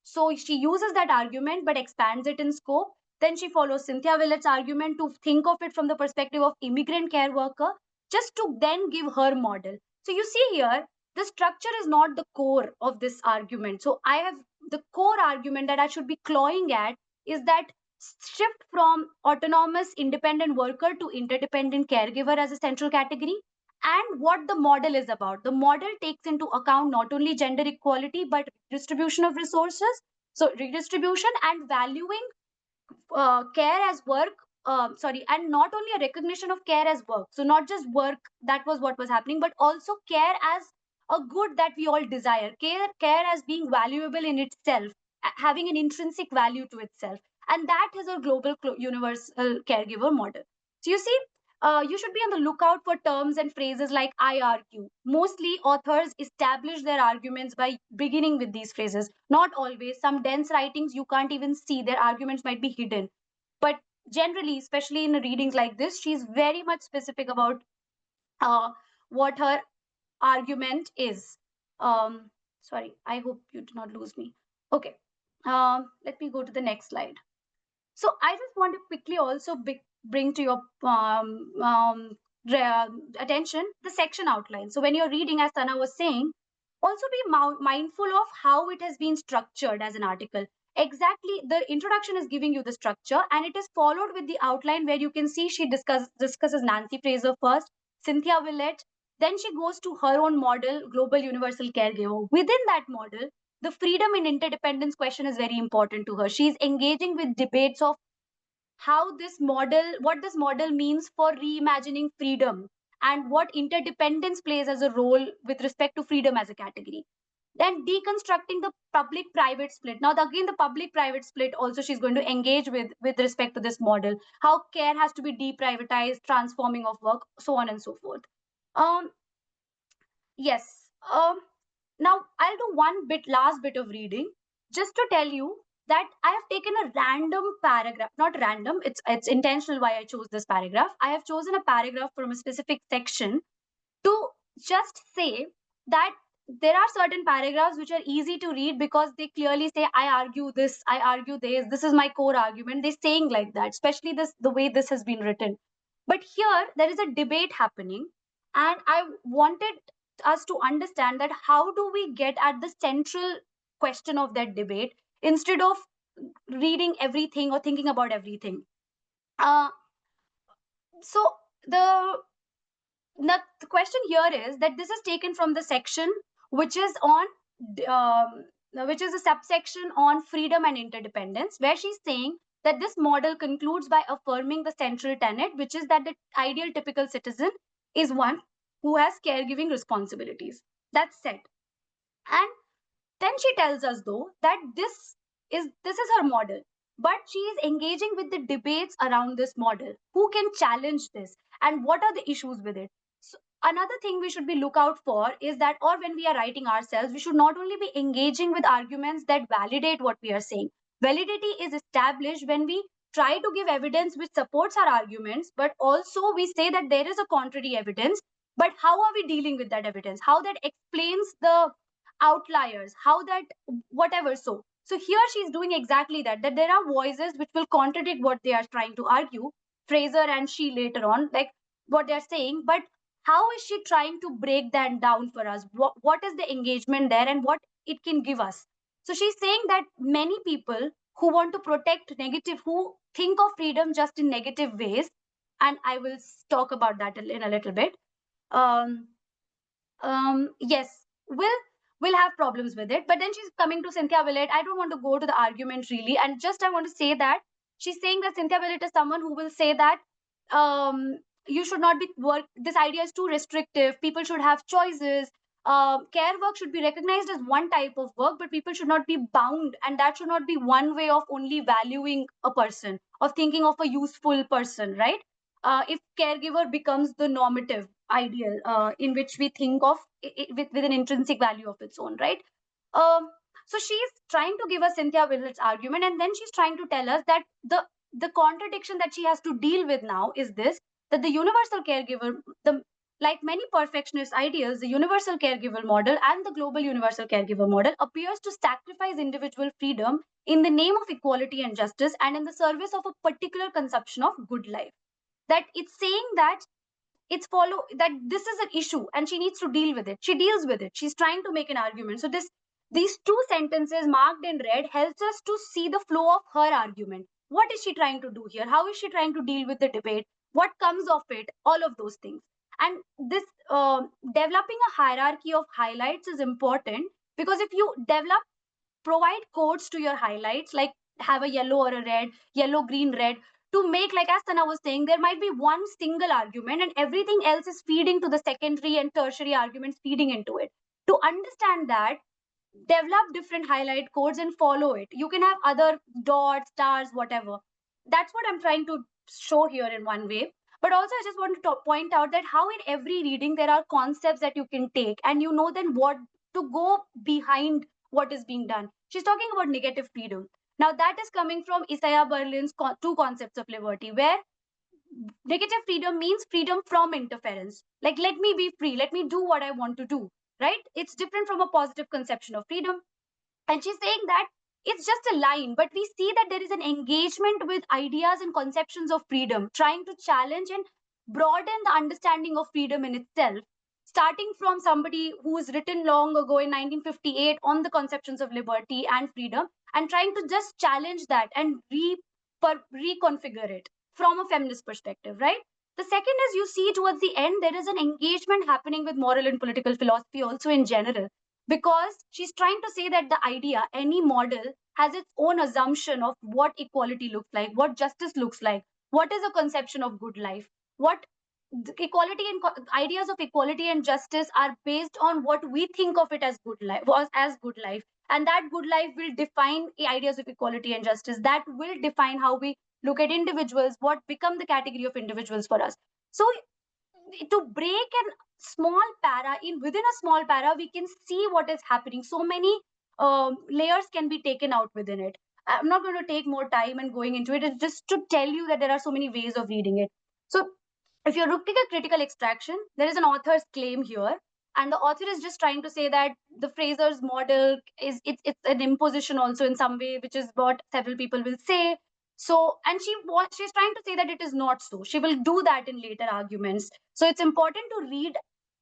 So she uses that argument but expands it in scope. Then she follows Cynthia Willett's argument to think of it from the perspective of immigrant care worker, just to then give her model. So you see here, the structure is not the core of this argument. So I have the core argument that I should be clawing at is that shift from autonomous independent worker to interdependent caregiver as a central category, and what the model is about. The model takes into account not only gender equality but distribution of resources, so redistribution and valuing care as work, sorry, and not only a recognition of care as work, so not just work, that was what was happening, but also care as a good that we all desire, care as being valuable in itself, having an intrinsic value to itself. And that is a global universal caregiver model. So you see, You should be on the lookout for terms and phrases like I argue. Mostly authors establish their arguments by beginning with these phrases. Not always. Some dense writings you can't even see, their arguments might be hidden. But generally, especially in readings like this, she's very much specific about what her argument is. Sorry, I hope you did not lose me. Okay, let me go to the next slide. So I just want to quickly also bring to your attention the section outline. So when you're reading, as Sana was saying, also be mindful of how it has been structured as an article. Exactly, the introduction is giving you the structure, and it is followed with the outline where you can see she discusses Nancy Fraser first, Cynthia Willett, then she goes to her own model, Global Universal Caregiver. Within that model, the freedom and interdependence question is very important to her. She's engaging with debates of how this model, what this model means for reimagining freedom and what interdependence plays as a role with respect to freedom as a category. Then deconstructing the public private split. Now again, the public private split also she's going to engage with respect to this model, how care has to be deprivatized, transforming of work, so on and so forth. um yes. Now I'll do last bit of reading, just to tell you that I have taken a random paragraph, not random, it's intentional why I chose this paragraph. I have chosen a paragraph from a specific section to just say that there are certain paragraphs which are easy to read because they clearly say, I argue this, I argue this is my core argument. They're saying like that, especially this, the way this has been written. But here there is a debate happening, and I wanted us to understand that how do we get at the central question of that debate instead of reading everything or thinking about everything. uh, so the the question here is that this is taken from the section which is on um, which is a subsection on freedom and interdependence, where she's saying that this model concludes by affirming the central tenet, which is that the ideal typical citizen is one who has caregiving responsibilities. That's said. And then she tells us though that this is her model, but she is engaging with the debates around this model. Who can challenge this, and what are the issues with it? So another thing we should be look out for is that, or when we are writing ourselves, we should not only be engaging with arguments that validate what we are saying. Validity is established when we try to give evidence which supports our arguments, but also we say that there is a contrary evidence. But how are we dealing with that evidence? How that explains the outliers, how that whatever. So here she's doing exactly that, that there are voices which will contradict what they are trying to argue, Fraser and she later on, like what they're saying. But how is she trying to break that down for us? What is the engagement there and what it can give us? So she's saying that many people who want to protect negative, who think of freedom just in negative ways, and I will talk about that in a little bit. um yes, will have problems with it. But then she's coming to Cynthia Willett. I don't want to go to the argument really, and just I want to say that she's saying that Cynthia Willett is someone who will say that you should not be work. This idea is too restrictive. People should have choices. Care work should be recognized as one type of work, but people should not be bound, and that should not be one way of only valuing a person, of thinking of a useful person, right? If caregiver becomes the normative ideal in which we think of with an intrinsic value of its own, right? Um, so she's trying to give us Cynthia Willett's argument, and then she's trying to tell us that the contradiction that she has to deal with now is this: that the universal caregiver, the like many perfectionist ideals, the universal caregiver model and the global universal caregiver model appears to sacrifice individual freedom in the name of equality and justice and in the service of a particular conception of good life. That it's saying that it's follow that this is an issue and she needs to deal with it. She deals with it. She's trying to make an argument. So these two sentences marked in red helps us to see the flow of her argument. What is she trying to do here? How is she trying to deal with the debate? What comes of it? All of those things. And this developing a hierarchy of highlights is important, because if you provide codes to your highlights, like have a yellow or a red, yellow, green, red, to make, like as Sana was saying, there might be one single argument and everything else is feeding to the secondary and tertiary arguments feeding into it. To understand that, develop different highlight codes and follow it. You can have other dots, stars, whatever. That's what I'm trying to show here in one way. But also, I just want to point out that how in every reading there are concepts that you can take, and you know then what to go behind what is being done. She's talking about negative freedom. Now, that is coming from Isaiah Berlin's two concepts of liberty, where negative freedom means freedom from interference. Like, let me be free, let me do what I want to do, right? It's different from a positive conception of freedom. And she's saying that it's just a line, but we see that there is an engagement with ideas and conceptions of freedom, trying to challenge and broaden the understanding of freedom in itself, starting from somebody who's written long ago in 1958 on the conceptions of liberty and freedom, and trying to just challenge that and reconfigure it from a feminist perspective, right? The second is, you see towards the end, there is an engagement happening with moral and political philosophy also in general, because she's trying to say that the idea, any model, has its own assumption of what equality looks like, what justice looks like, what is a conception of good life, what equality and ideas of equality and justice are based on what we think of it as good life, was as good life, and that good life will define the ideas of equality and justice, that will define how we look at individuals, what become the category of individuals for us. So to break a small para, in within a small para we can see what is happening, so many layers can be taken out within it. I'm not going to take more time and going into it. It's just to tell you that there are so many ways of reading it. So if you're looking at critical extraction, there is an author's claim here, and the author is just trying to say that the Fraser's model is, it's an imposition also in some way, which is what several people will say. So, and she's trying to say that it is not so. She will do that in later arguments. So it's important to read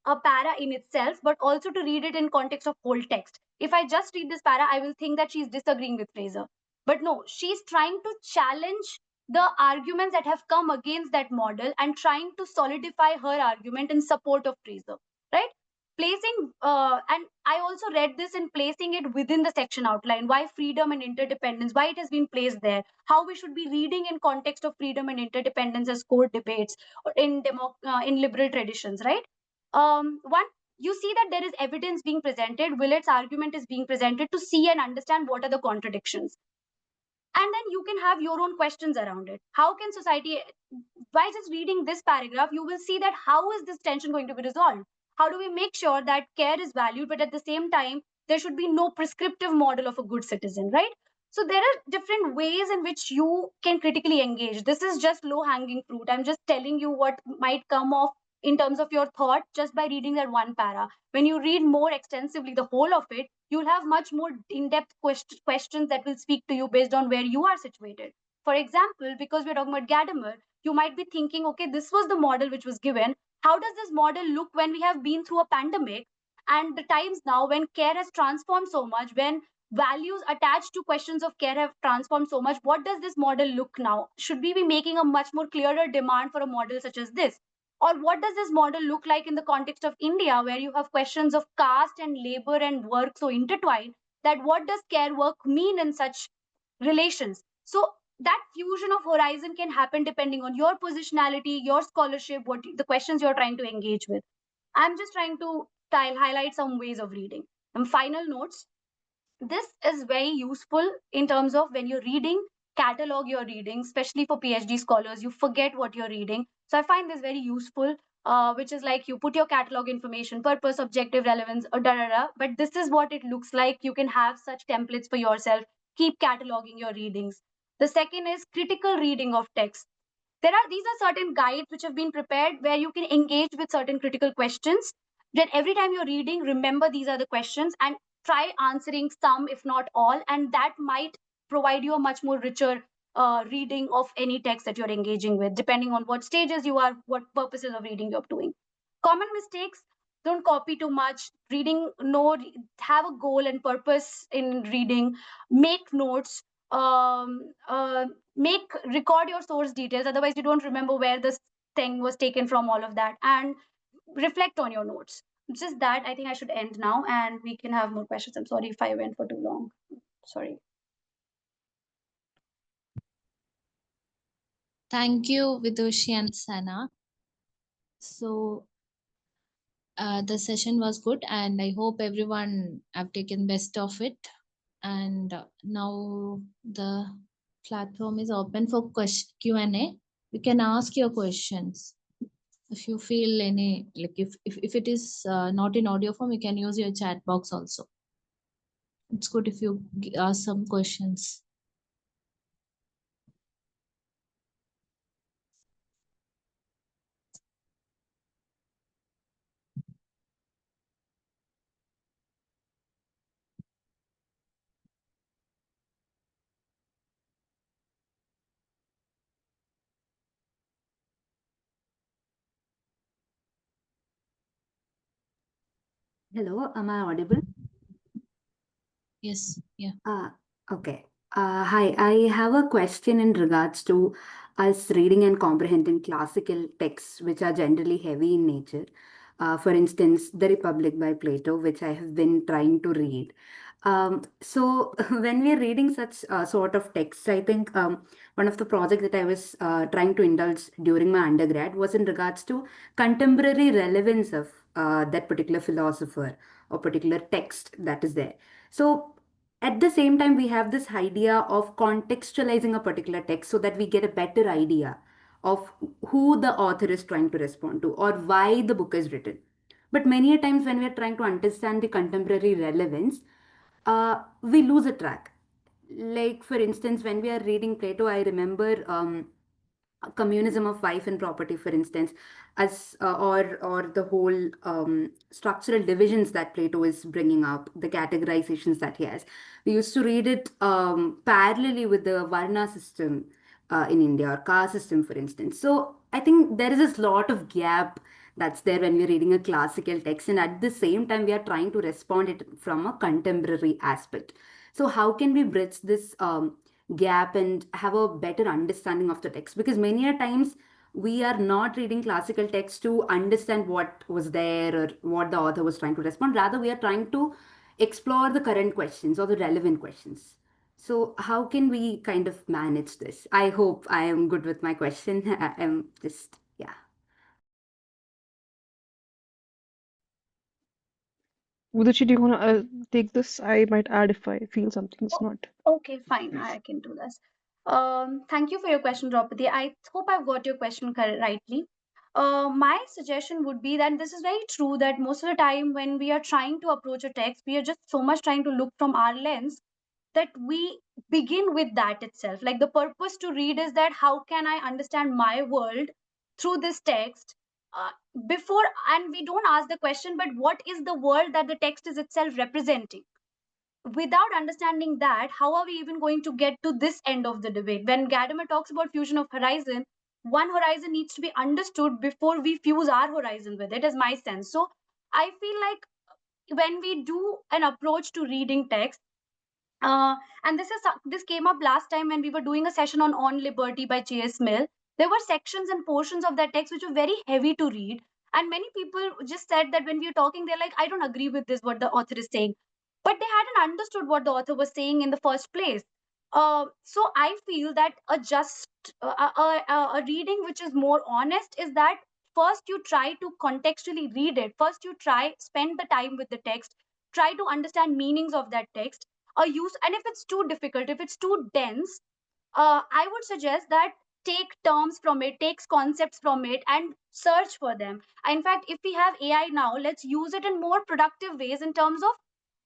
a para in itself, but also to read it in context of whole text. If I just read this para, I will think that she's disagreeing with Fraser. But no, she's trying to challenge the arguments that have come against that model and trying to solidify her argument in support of Fraser, right? Placing, and I also read this in placing it within the section outline, why freedom and interdependence, why it has been placed there, how we should be reading in context of freedom and interdependence as core debates in liberal traditions, right? One, you see that there is evidence being presented. Willard's argument is being presented to see and understand what are the contradictions, and then you can have your own questions around it. How can society, by just reading this paragraph, you will see that how is this tension going to be resolved? How do we make sure that care is valued, but at the same time, there should be no prescriptive model of a good citizen, right? So there are different ways in which you can critically engage. This is just low hanging fruit. I'm just telling you what might come off in terms of your thought just by reading that one para. When you read more extensively the whole of it, you'll have much more in-depth questions that will speak to you based on where you are situated. For example, because we're talking about Gadamer, you might be thinking, okay, this was the model which was given. How does this model look when we have been through a pandemic and the times now when care has transformed so much, when values attached to questions of care have transformed so much? What does this model look now? Should we be making a much more clearer demand for a model such as this? Or what does this model look like in the context of India, where you have questions of caste and labor and work so intertwined, that what does care work mean in such relations? So that fusion of horizon can happen depending on your positionality, your scholarship, what the questions you're trying to engage with. I'm just trying to highlight some ways of reading. And final notes, this is very useful in terms of when you're reading, catalog your reading, especially for PhD scholars. You forget what you're reading. So I find this very useful, which is like you put your catalog information, purpose, objective, relevance, or da da da. But this is what it looks like. You can have such templates for yourself. Keep cataloging your readings. The second is critical reading of text. These are certain guides which have been prepared where you can engage with certain critical questions. Then every time you're reading, remember these are the questions and try answering some, if not all, and that might provide you a much more richer reading of any text that you're engaging with, depending on what stages you are, what purposes of reading you're doing. Common mistakes: don't copy too much. Reading, no, have a goal and purpose in reading. Make notes. Make record your source details. Otherwise, you don't remember where this thing was taken from. All of that, and reflect on your notes. Just that, I think I should end now and we can have more questions. I'm sorry if I went for too long. Sorry. Thank you, Vidushi and Sana. So the session was good, and I hope everyone have taken best of it. And now the platform is open for Q&A. You can ask your questions. If you feel any, like if it is not in audio form, you can use your chat box also. It's good if you ask some questions. Hello, am I audible? Yes, yeah. Okay. Hi, I have a question in regards to us reading and comprehending classical texts, which are generally heavy in nature. For instance, The Republic by Plato, which I have been trying to read. So, when we are reading such sort of texts, I think one of the projects that I was trying to indulge during my undergrad was in regards to contemporary relevance of that particular philosopher or particular text that is there. So, at the same time, we have this idea of contextualizing a particular text so that we get a better idea of who the author is trying to respond to or why the book is written. But many a times when we are trying to understand the contemporary relevance, we lose a track. Like, for instance, when we are reading Plato, I remember communism of wife and property, for instance, as or the whole structural divisions that Plato is bringing up, the categorizations that he has. We used to read it parallelly with the Varna system in India or caste system, for instance. So I think there is this lot of gap that's there when we're reading a classical text, and at the same time we are trying to respond it from a contemporary aspect. So how can we bridge this gap and have a better understanding of the text? Because many a times we are not reading classical text to understand what was there or what the author was trying to respond. Rather, we are trying to explore the current questions or the relevant questions. So how can we kind of manage this? I hope I am good with my question. I'm just, yeah. Vidushi, do you want to take this? I might add if I feel something's not. Okay, fine. I can do this. Thank you for your question, Draupadi. I hope I've got your question rightly. My suggestion would be that this is very true that most of the time when we are trying to approach a text, we are just so much trying to look from our lens that we begin with that itself. Like the purpose to read is that how can I understand my world through this text? Uh, before, and we don't ask the question, but what is the world that the text is itself representing? Without understanding that, how are we even going to get to this end of the debate? When Gadamer talks about fusion of horizon, one horizon needs to be understood before we fuse our horizon with it, is my sense. So I feel like when we do an approach to reading text, uh, and this came up last time when we were doing a session on Liberty by J.S. Mill. There were sections and portions of that text which were very heavy to read, and many people just said that when we were talking, they're like, I don't agree with this what the author is saying, but they hadn't understood what the author was saying in the first place. So I feel that a reading which is more honest is that first you try to contextually read it. First you try spend the time with the text, try to understand meanings of that text, a use. And if it's too difficult, if it's too dense, I would suggest that take terms from it, takes concepts from it, and search for them. In fact, if we have AI now, let's use it in more productive ways in terms of,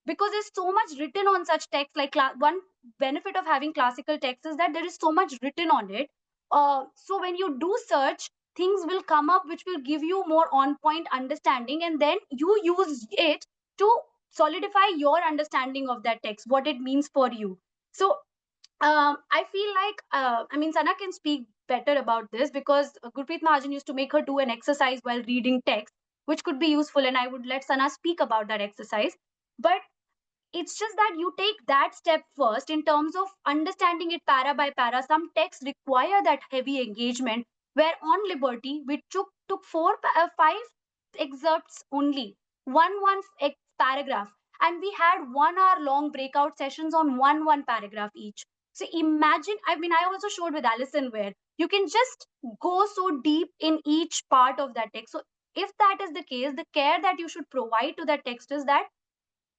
because there's so much written on such text. Like one benefit of having classical text is that there is so much written on it. So when you do search, things will come up which will give you more on point understanding, and then you use it to solidify your understanding of that text, what it means for you. So I feel like, I mean, Sana can speak better about this because Gurpreet Mahajan used to make her do an exercise while reading text, which could be useful, and I would let Sana speak about that exercise. But it's just that you take that step first in terms of understanding it para by para. Some texts require that heavy engagement, where on Liberty, we took five excerpts only, paragraph, and we had 1 hour long breakout sessions on one paragraph each. So imagine, I mean, I also showed with Allison where you can just go so deep in each part of that text. So if that is the case, the care that you should provide to that text is that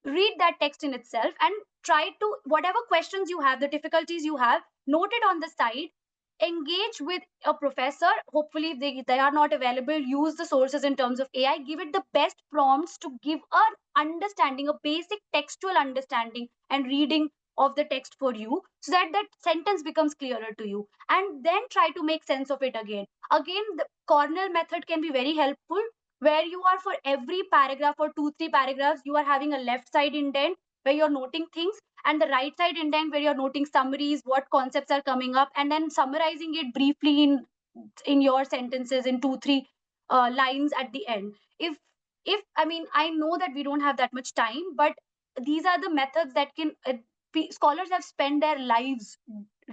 read that text in itself and try to, whatever questions you have, the difficulties you have, note it on the side, engage with a professor. Hopefully, if they are not available, use the sources in terms of AI. Give it the best prompts to give an understanding, a basic textual understanding and reading of the text for you, so that that sentence becomes clearer to you, and then try to make sense of it again. Again, the cornell method can be very helpful, where you are, for every paragraph or 2 3 paragraphs, you are having a left side indent where you're noting things, and the right side indent where you're noting summaries, what concepts are coming up, and then summarizing it briefly in your sentences in 2 3 lines at the end. If I mean, I know that we don't have that much time, but these are the methods that can scholars have spent their lives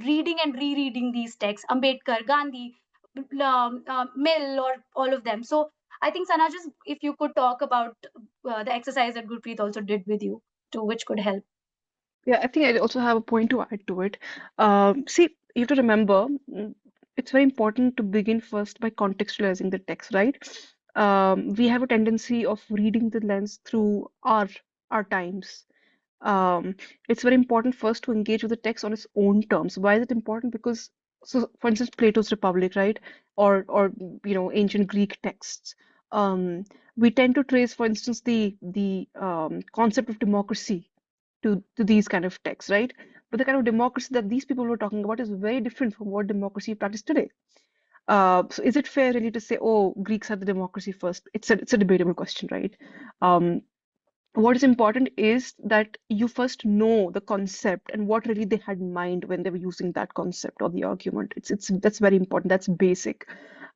reading and rereading these texts, Ambedkar, Gandhi, Mill, or all of them. So I think, Sana, just if you could talk about the exercise that Gurpreet also did with you, to which could help. Yeah, I think I also have a point to add to it. See, you have to remember, it's very important to begin first by contextualizing the text, right? We have a tendency of reading the lens through our times. Um, it's very important first to engage with the text on its own terms. Why is it important? Because, so for instance, Plato's Republic, right? Or ancient Greek texts. We tend to trace, for instance, the concept of democracy to these kind of texts, right? But the kind of democracy that these people were talking about is very different from what democracy practiced today. So is it fair really to say, oh, Greeks had the democracy first? It's a debatable question, right? Um, what is important is that you first know the concept and what really they had in mind when they were using that concept or the argument. It's that's very important. That's basic.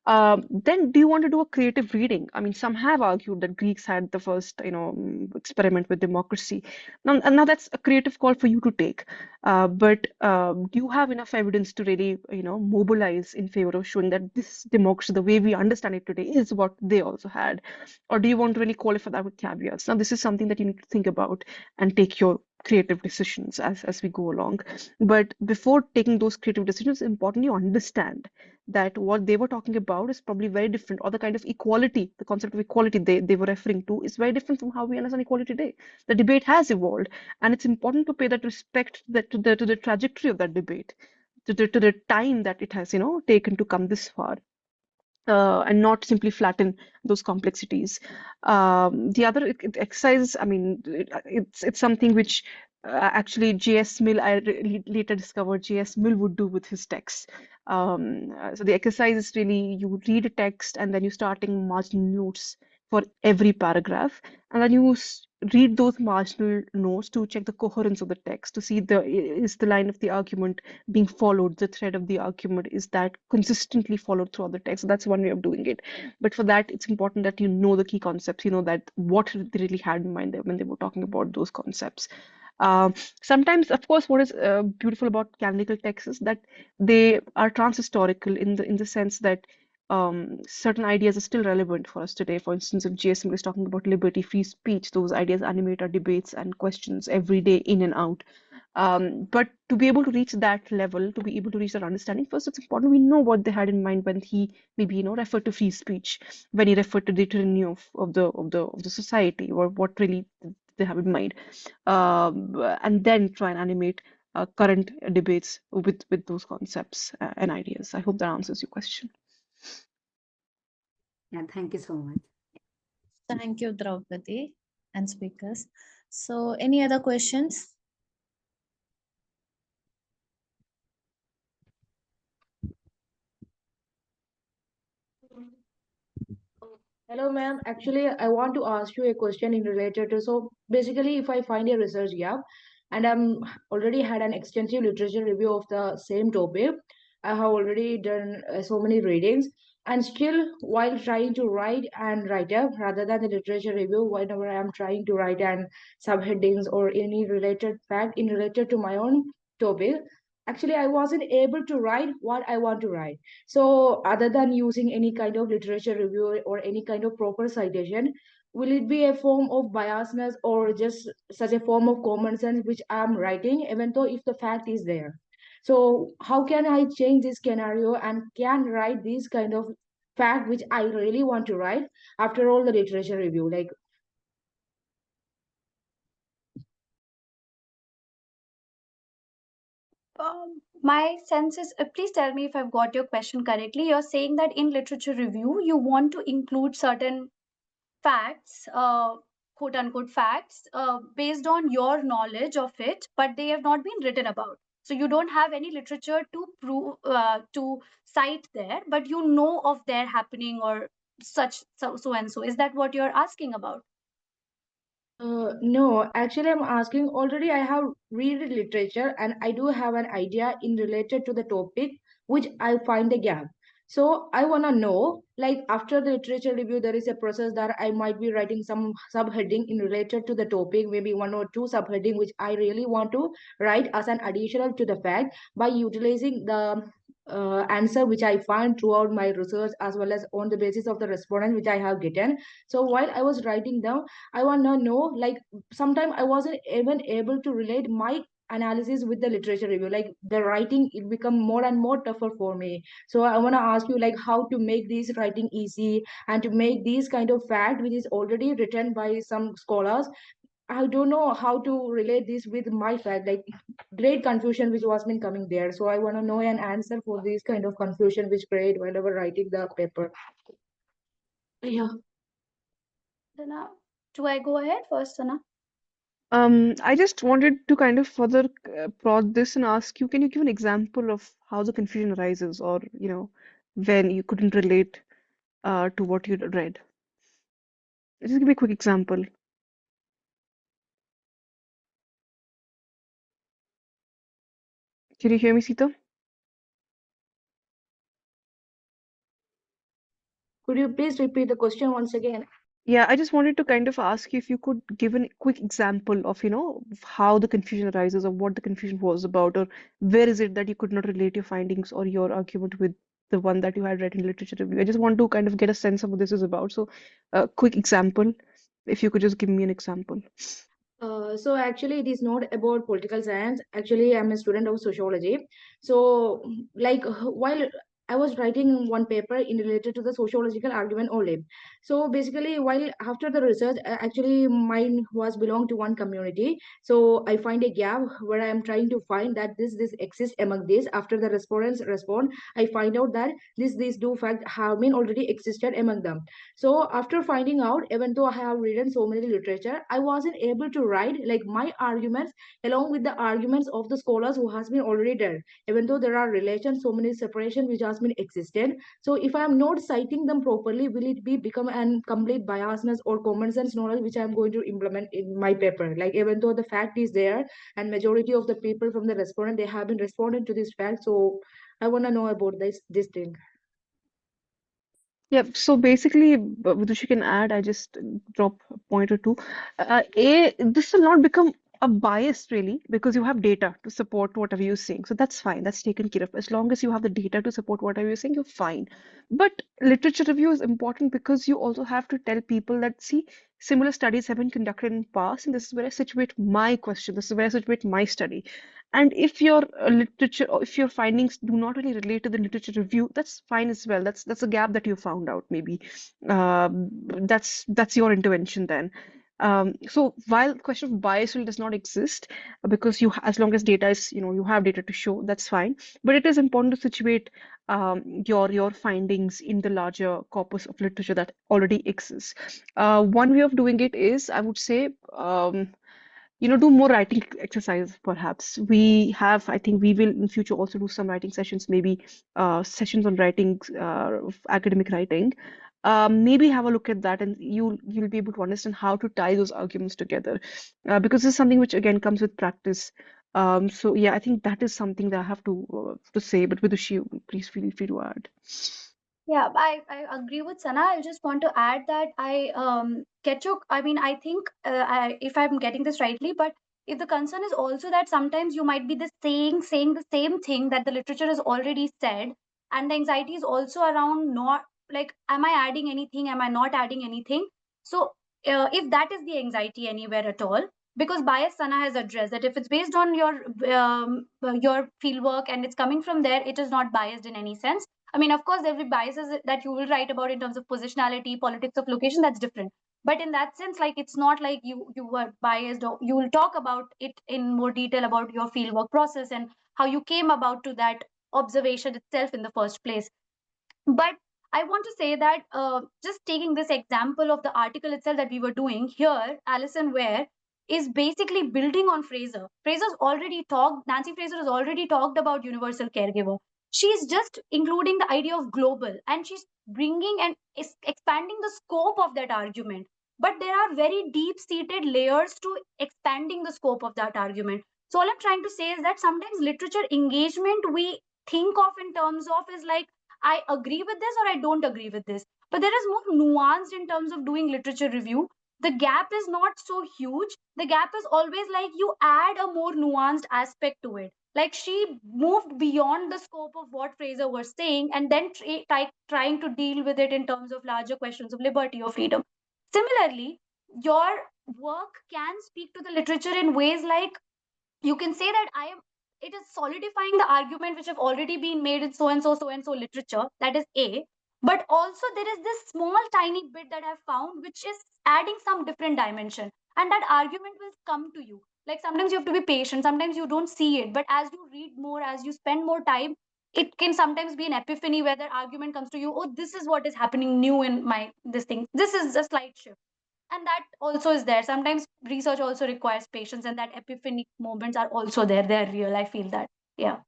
Then, do you want to do a creative reading? I mean, some have argued that Greeks had the first, experiment with democracy. Now that's a creative call for you to take. But do you have enough evidence to really, mobilize in favor of showing that this democracy, the way we understand it today, is what they also had? Or do you want to really qualify that with caveats? Now, this is something that you need to think about and take your creative decisions as we go along. But before taking those creative decisions, it's important you understand that what they were talking about is probably very different, or the kind of equality, the concept of equality they were referring to is very different from how we understand equality today. The debate has evolved, and it's important to pay that respect to the trajectory of that debate, to the time that it has, taken to come this far. And not simply flatten those complexities. The other exercise, I mean, it's something which actually J.S. Mill, I later discovered J.S. Mill would do with his texts. So the exercise is really you read a text and then you start taking marginal notes for every paragraph, and then you read those marginal notes to check the coherence of the text, to see is the line of the argument being followed, the thread of the argument, is that consistently followed throughout the text. So that's one way of doing it. But for that, it's important that you know the key concepts, you know that what they really had in mind when they were talking about those concepts. Sometimes, of course, what is beautiful about canonical texts is that they are transhistorical in the sense that certain ideas are still relevant for us today. For instance, if GSM is talking about liberty, free speech, those ideas animate our debates and questions every day in and out. But to be able to reach that level, to be able to reach that understanding, first it's important we know what they had in mind when he maybe referred to free speech, when he referred to the tyranny of the society, or what really they have in mind, and then try and animate current debates with those concepts and ideas. I hope that answers your question. Yeah, thank you so much. Thank you, Draupadi and speakers. So, any other questions? Hello, ma'am. Actually, I want to ask you a question in related to, so basically, if I find a research gap and I'm already had an extensive literature review of the same topic, I have already done so many readings, and still while trying to write up rather than the literature review, whenever I'm trying to write an subheadings or any related fact in related to my own topic, actually I wasn't able to write what I want to write. So, other than using any kind of literature review or any kind of proper citation, will it be a form of biasness or just such a form of common sense which I'm writing, even though if the fact is there? So, how can I change this scenario and can write this kind of fact which I really want to write after all the literature review? Like, My sense is, please tell me if I've got your question correctly. You're saying that in literature review, you want to include certain facts, quote unquote facts, based on your knowledge of it, but they have not been written about. So you don't have any literature to prove, to cite there, but you know of their happening or such, so and so. Is that what you're asking about? No, actually, I'm asking already. I have read literature and I do have an idea in related to the topic, which I find a gap. So I want to know, like after the literature review, there is a process that I might be writing some subheading in related to the topic, maybe one or two subheading, which I really want to write as an additional to the fact by utilizing the answer which I find throughout my research as well as on the basis of the respondent which I have gotten. So while I was writing down, I want to know, like, sometimes I wasn't even able to relate my analysis with the literature review. Like the writing, it become more and more tougher for me. So I want to ask you, like, how to make this writing easy and to make these kind of fact, which is already written by some scholars. I don't know how to relate this with my fact. Like great confusion which was been coming there. So I want to know an answer for this kind of confusion which create whenever writing the paper. Yeah. Sana, do I go ahead first, Sana? I just wanted to kind of further prod this and ask you, can you give an example of how the confusion arises, or when you couldn't relate to what you'd read? Just give me a quick example. Can you hear me, Sita? Could you please repeat the question once again? Yeah, I just wanted to kind of ask you if you could give a quick example of, how the confusion arises, or what the confusion was about, or where is it that you could not relate your findings or your argument with the one that you had read in literature review. I just want to kind of get a sense of what this is about. So, a quick example, if you could just give me an example. So actually, it is not about political science. Actually, I'm a student of sociology. So, like, while I was writing one paper in related to the sociological argument only. So basically, while after the research, actually mine was belong to one community. So I find a gap where I am trying to find that this exists among this. After the respondents respond, I find out that these do fact have been already existed among them. So after finding out, even though I have written so many literature, I wasn't able to write like my arguments along with the arguments of the scholars who has been already there. Even though there are relations, so many separation which has been existed. So if I am not citing them properly, will it be become an complete biasness or common sense knowledge which I am going to implement in my paper? Like even though the fact is there and majority of the people from the respondent they have been responding to this fact. So I want to know about this thing. Yeah, so basically, Vidushi can add, I just drop a point or two. This will not become a bias really, because you have data to support whatever you're saying. So that's fine. That's taken care of. As long as you have the data to support whatever you're saying, you're fine. But literature review is important because you also have to tell people that, see, similar studies have been conducted in past, and this is where I situate my question. This is where I situate my study. And if your literature, or if your findings do not really relate to the literature review, that's fine as well. That's a gap that you found out, maybe. That's your intervention then. So while question of bias really does not exist, because as long as data is, you have data to show, that's fine. But it is important to situate your findings in the larger corpus of literature that already exists. One way of doing it is, I would say, do more writing exercise perhaps. I think we will in future also do some writing sessions, maybe sessions on writing, academic writing. Maybe have a look at that, and you'll be able to understand how to tie those arguments together, because this is something which again comes with practice. So yeah, I think that is something that I have to say. But Vidushi, please feel free to add. Yeah, I agree with Sana. I just want to add that I mean, I think if I'm getting this rightly, but if the concern is also that sometimes you might be saying the same thing that the literature has already said, and the anxiety is also around not like, am I adding anything? Am I not adding anything? So if that is the anxiety anywhere at all, because bias Sana has addressed that if it's based on your fieldwork and it's coming from there, it is not biased in any sense. I mean, of course, there will be biases that you will write about in terms of positionality, politics of location. That's different. But in that sense, like it's not like you were biased, or you will talk about it in more detail about your fieldwork process and how you came about to that observation itself in the first place. But I want to say that just taking this example of the article itself that we were doing here, Allison Weir is basically building on Fraser. Nancy Fraser has already talked about universal caregiver. She's just including the idea of global, and she's bringing and expanding the scope of that argument. But there are very deep seated layers to expanding the scope of that argument. So, all I'm trying to say is that sometimes literature engagement we think of in terms of is like, I agree with this or I don't agree with this. But there is more nuanced in terms of doing literature review. The gap is not so huge. The gap is always like you add a more nuanced aspect to it. Like she moved beyond the scope of what Fraser was saying and then trying to deal with it in terms of larger questions of liberty or freedom. Similarly, your work can speak to the literature in ways like you can say that it is solidifying the argument which have already been made in so and so literature. That is A. But also there is this small tiny bit that I've found which is adding some different dimension. And that argument will come to you. Like sometimes you have to be patient, sometimes you don't see it. But as you read more, as you spend more time, it can sometimes be an epiphany where that argument comes to you. Oh, this is what is happening new in my this thing. This is a slight shift, and that also is there. Sometimes research also requires patience, and that epiphanic moments are also there. They're real. I feel that. Yeah.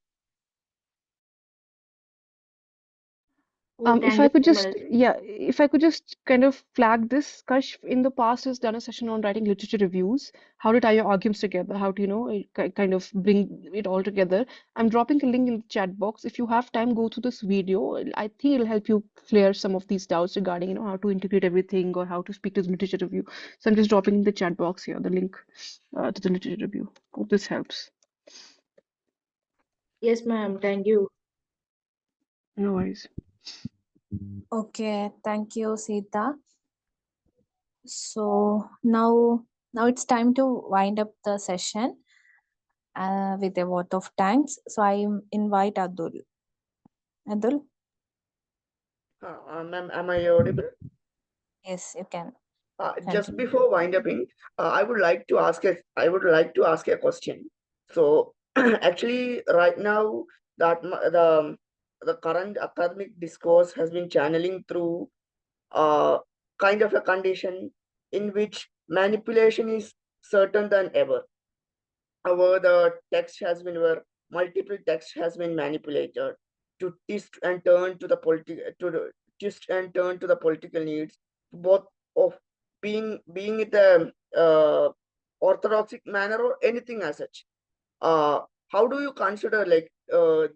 Oh, If thank I you could so just, much. yeah, if I could just kind of flag this, Kashf in the past has done a session on writing literature reviews, how to tie your arguments together, how to, kind of bring it all together. I'm dropping a link in the chat box. If you have time, go through this video. I think it'll help you clear some of these doubts regarding, how to integrate everything or how to speak to the literature review. So I'm just dropping in the chat box here, the link to the literature review. Hope this helps. Yes, ma'am. Thank you. No worries. Okay, thank you, Sita. So now it's time to wind up the session with a vote of thanks. So I invite Adul. Adul, Ma'am, am I audible? yes, you can Just continue. before wind upping, I would like to ask a question. So actually, right now, the current academic discourse has been channeling through kind of a condition in which manipulation is certain than ever. However, the text has been where multiple text has been manipulated to twist and turn to the political needs, both of being it a orthodoxic manner or anything as such. How do you consider like the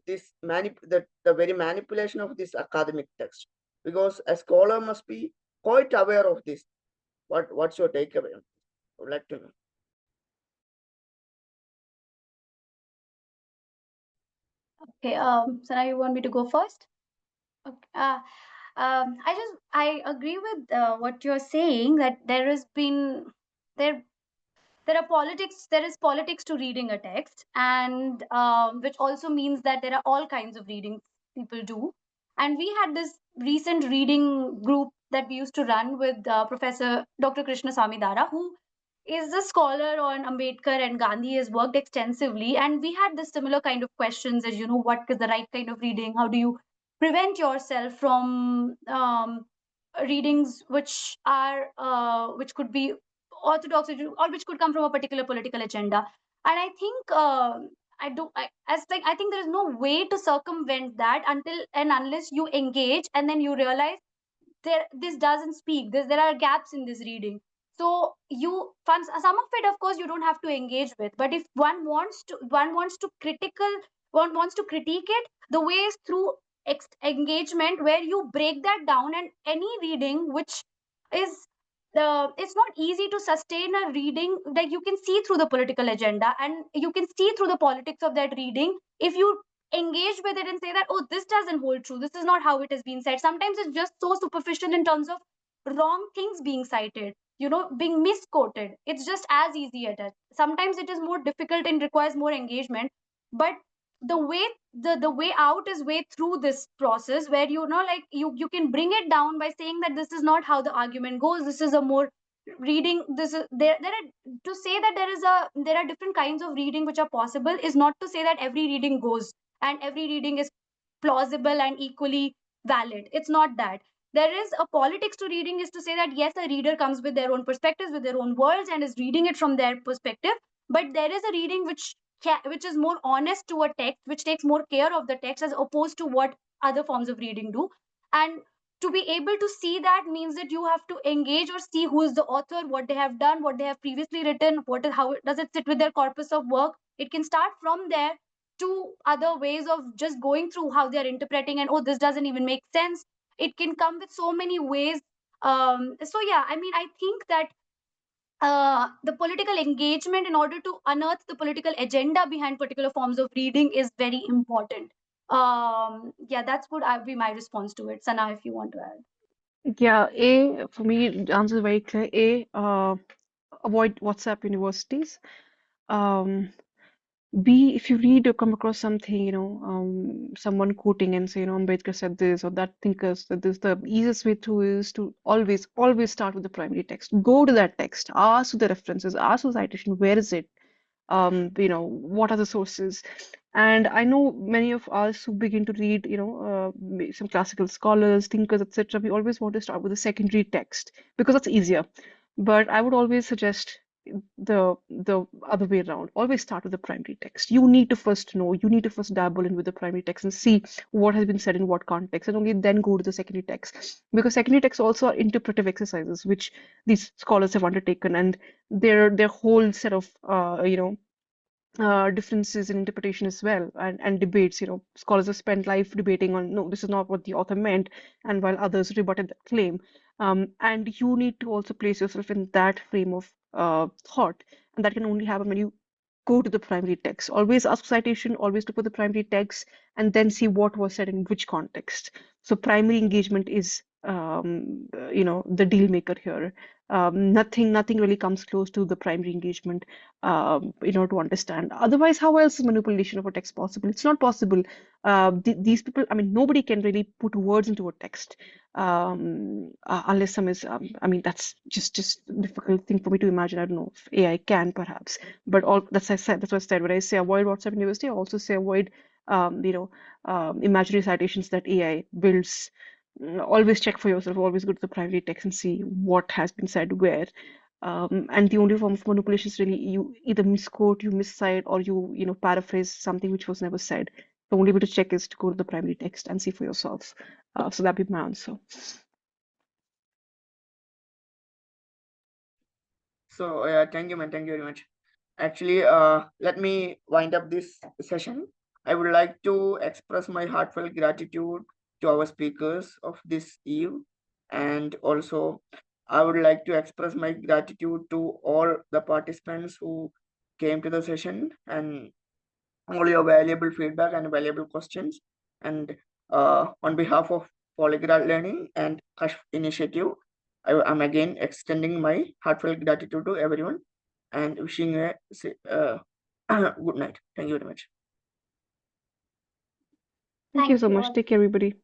very manipulation of this academic text? Because a scholar must be quite aware of this. What's your takeaway? I would like to know. Okay. So now you want me to go first? Okay. I agree with what you're saying, that there there is politics to reading a text, and which also means that there are all kinds of readings people do. And we had this recent reading group that we used to run with Professor Dr. Krishna Samidara, who is a scholar on Ambedkar and Gandhi, has worked extensively. And we had this similar kind of questions as, what is the right kind of reading? How do you prevent yourself from readings which could be orthodox or which could come from a particular political agenda? And I think I think there is no way to circumvent that until and unless you engage and then you realize this doesn't speak, there are gaps in this reading. So some of it, of course, you don't have to engage with, but if one wants to critique it, the way is through engagement, where you break that down. And any reading which is it's not easy to sustain a reading that you can see through the political agenda and you can see through the politics of that reading. If you engage with it and say that, oh, this doesn't hold true, this is not how it has been said, sometimes it's just so superficial in terms of wrong things being cited, being misquoted. It's just as easy at it. Sometimes it is more difficult and requires more engagement. But the way out is way through this process, where like you can bring it down by saying that this is not how the argument goes, this is a more reading, this is there are, to say that there are different kinds of reading which are possible is not to say that every reading goes and every reading is plausible and equally valid. It's not that. There is a politics to reading, is to say that yes, a reader comes with their own perspectives, with their own worlds, and is reading it from their perspective. But there is a reading which is more honest to a text, which takes more care of the text as opposed to what other forms of reading do. And to be able to see that means that you have to engage or see who is the author, what they have done, what they have previously written, how does it sit with their corpus of work. It can start from there to other ways of just going through how they are interpreting, and oh, this doesn't even make sense. It can come with so many ways. So yeah, I mean, I think that the political engagement in order to unearth the political agenda behind particular forms of reading is very important. Yeah, that's would be my response to it. Sana, if you want to add. Yeah, for me, the answer is very clear. Avoid WhatsApp universities. Um, B, if you read or come across something, someone quoting and say, Ambedkar said this or that thinker said this, the easiest way through is to always start with the primary text. Go to that text, ask for the references, ask for citation, where is it? What are the sources? And I know many of us who begin to read, some classical scholars, thinkers, etc. We always want to start with the secondary text because that's easier. But I would always suggest the other way around. Always start with the primary text. You need to first know, you need to first dabble in with the primary text and see what has been said in what context, and only then go to the secondary text. Because secondary texts also are interpretive exercises which these scholars have undertaken, and their whole set of differences in interpretation as well, and debates. Scholars have spent life debating on, no, this is not what the author meant, and while others rebutted that claim. And you need to also place yourself in that frame of thought, and that can only happen when you go to the primary text. Always ask citation, always look for the primary text, and then see what was said in which context. So primary engagement is, the deal maker here. Nothing really comes close to the primary engagement in order to understand. Otherwise, how else is manipulation of a text possible? It's not possible. These people, I mean, nobody can really put words into a text unless some is, I mean, that's just a difficult thing for me to imagine. I don't know if AI can, perhaps, but that's what I said. When I say avoid WhatsApp University, I also say avoid, imaginary citations that AI builds. Always check for yourself, always go to the primary text and see what has been said where. And the only form of manipulation is really you either misquote, you miscite, or you paraphrase something which was never said. The only way to check is to go to the primary text and see for yourself. So that'd be my answer. So thank you, man. Thank you very much. Actually, let me wind up this session. I would like to express my heartfelt gratitude to our speakers of this eve, and also I would like to express my gratitude to all the participants who came to the session and all your valuable feedback and valuable questions. And on behalf of Poligrad Learning and Kashf Initiative, I am again extending my heartfelt gratitude to everyone and wishing a good night. Thank you very much. Thank you so much. all. Take care, everybody.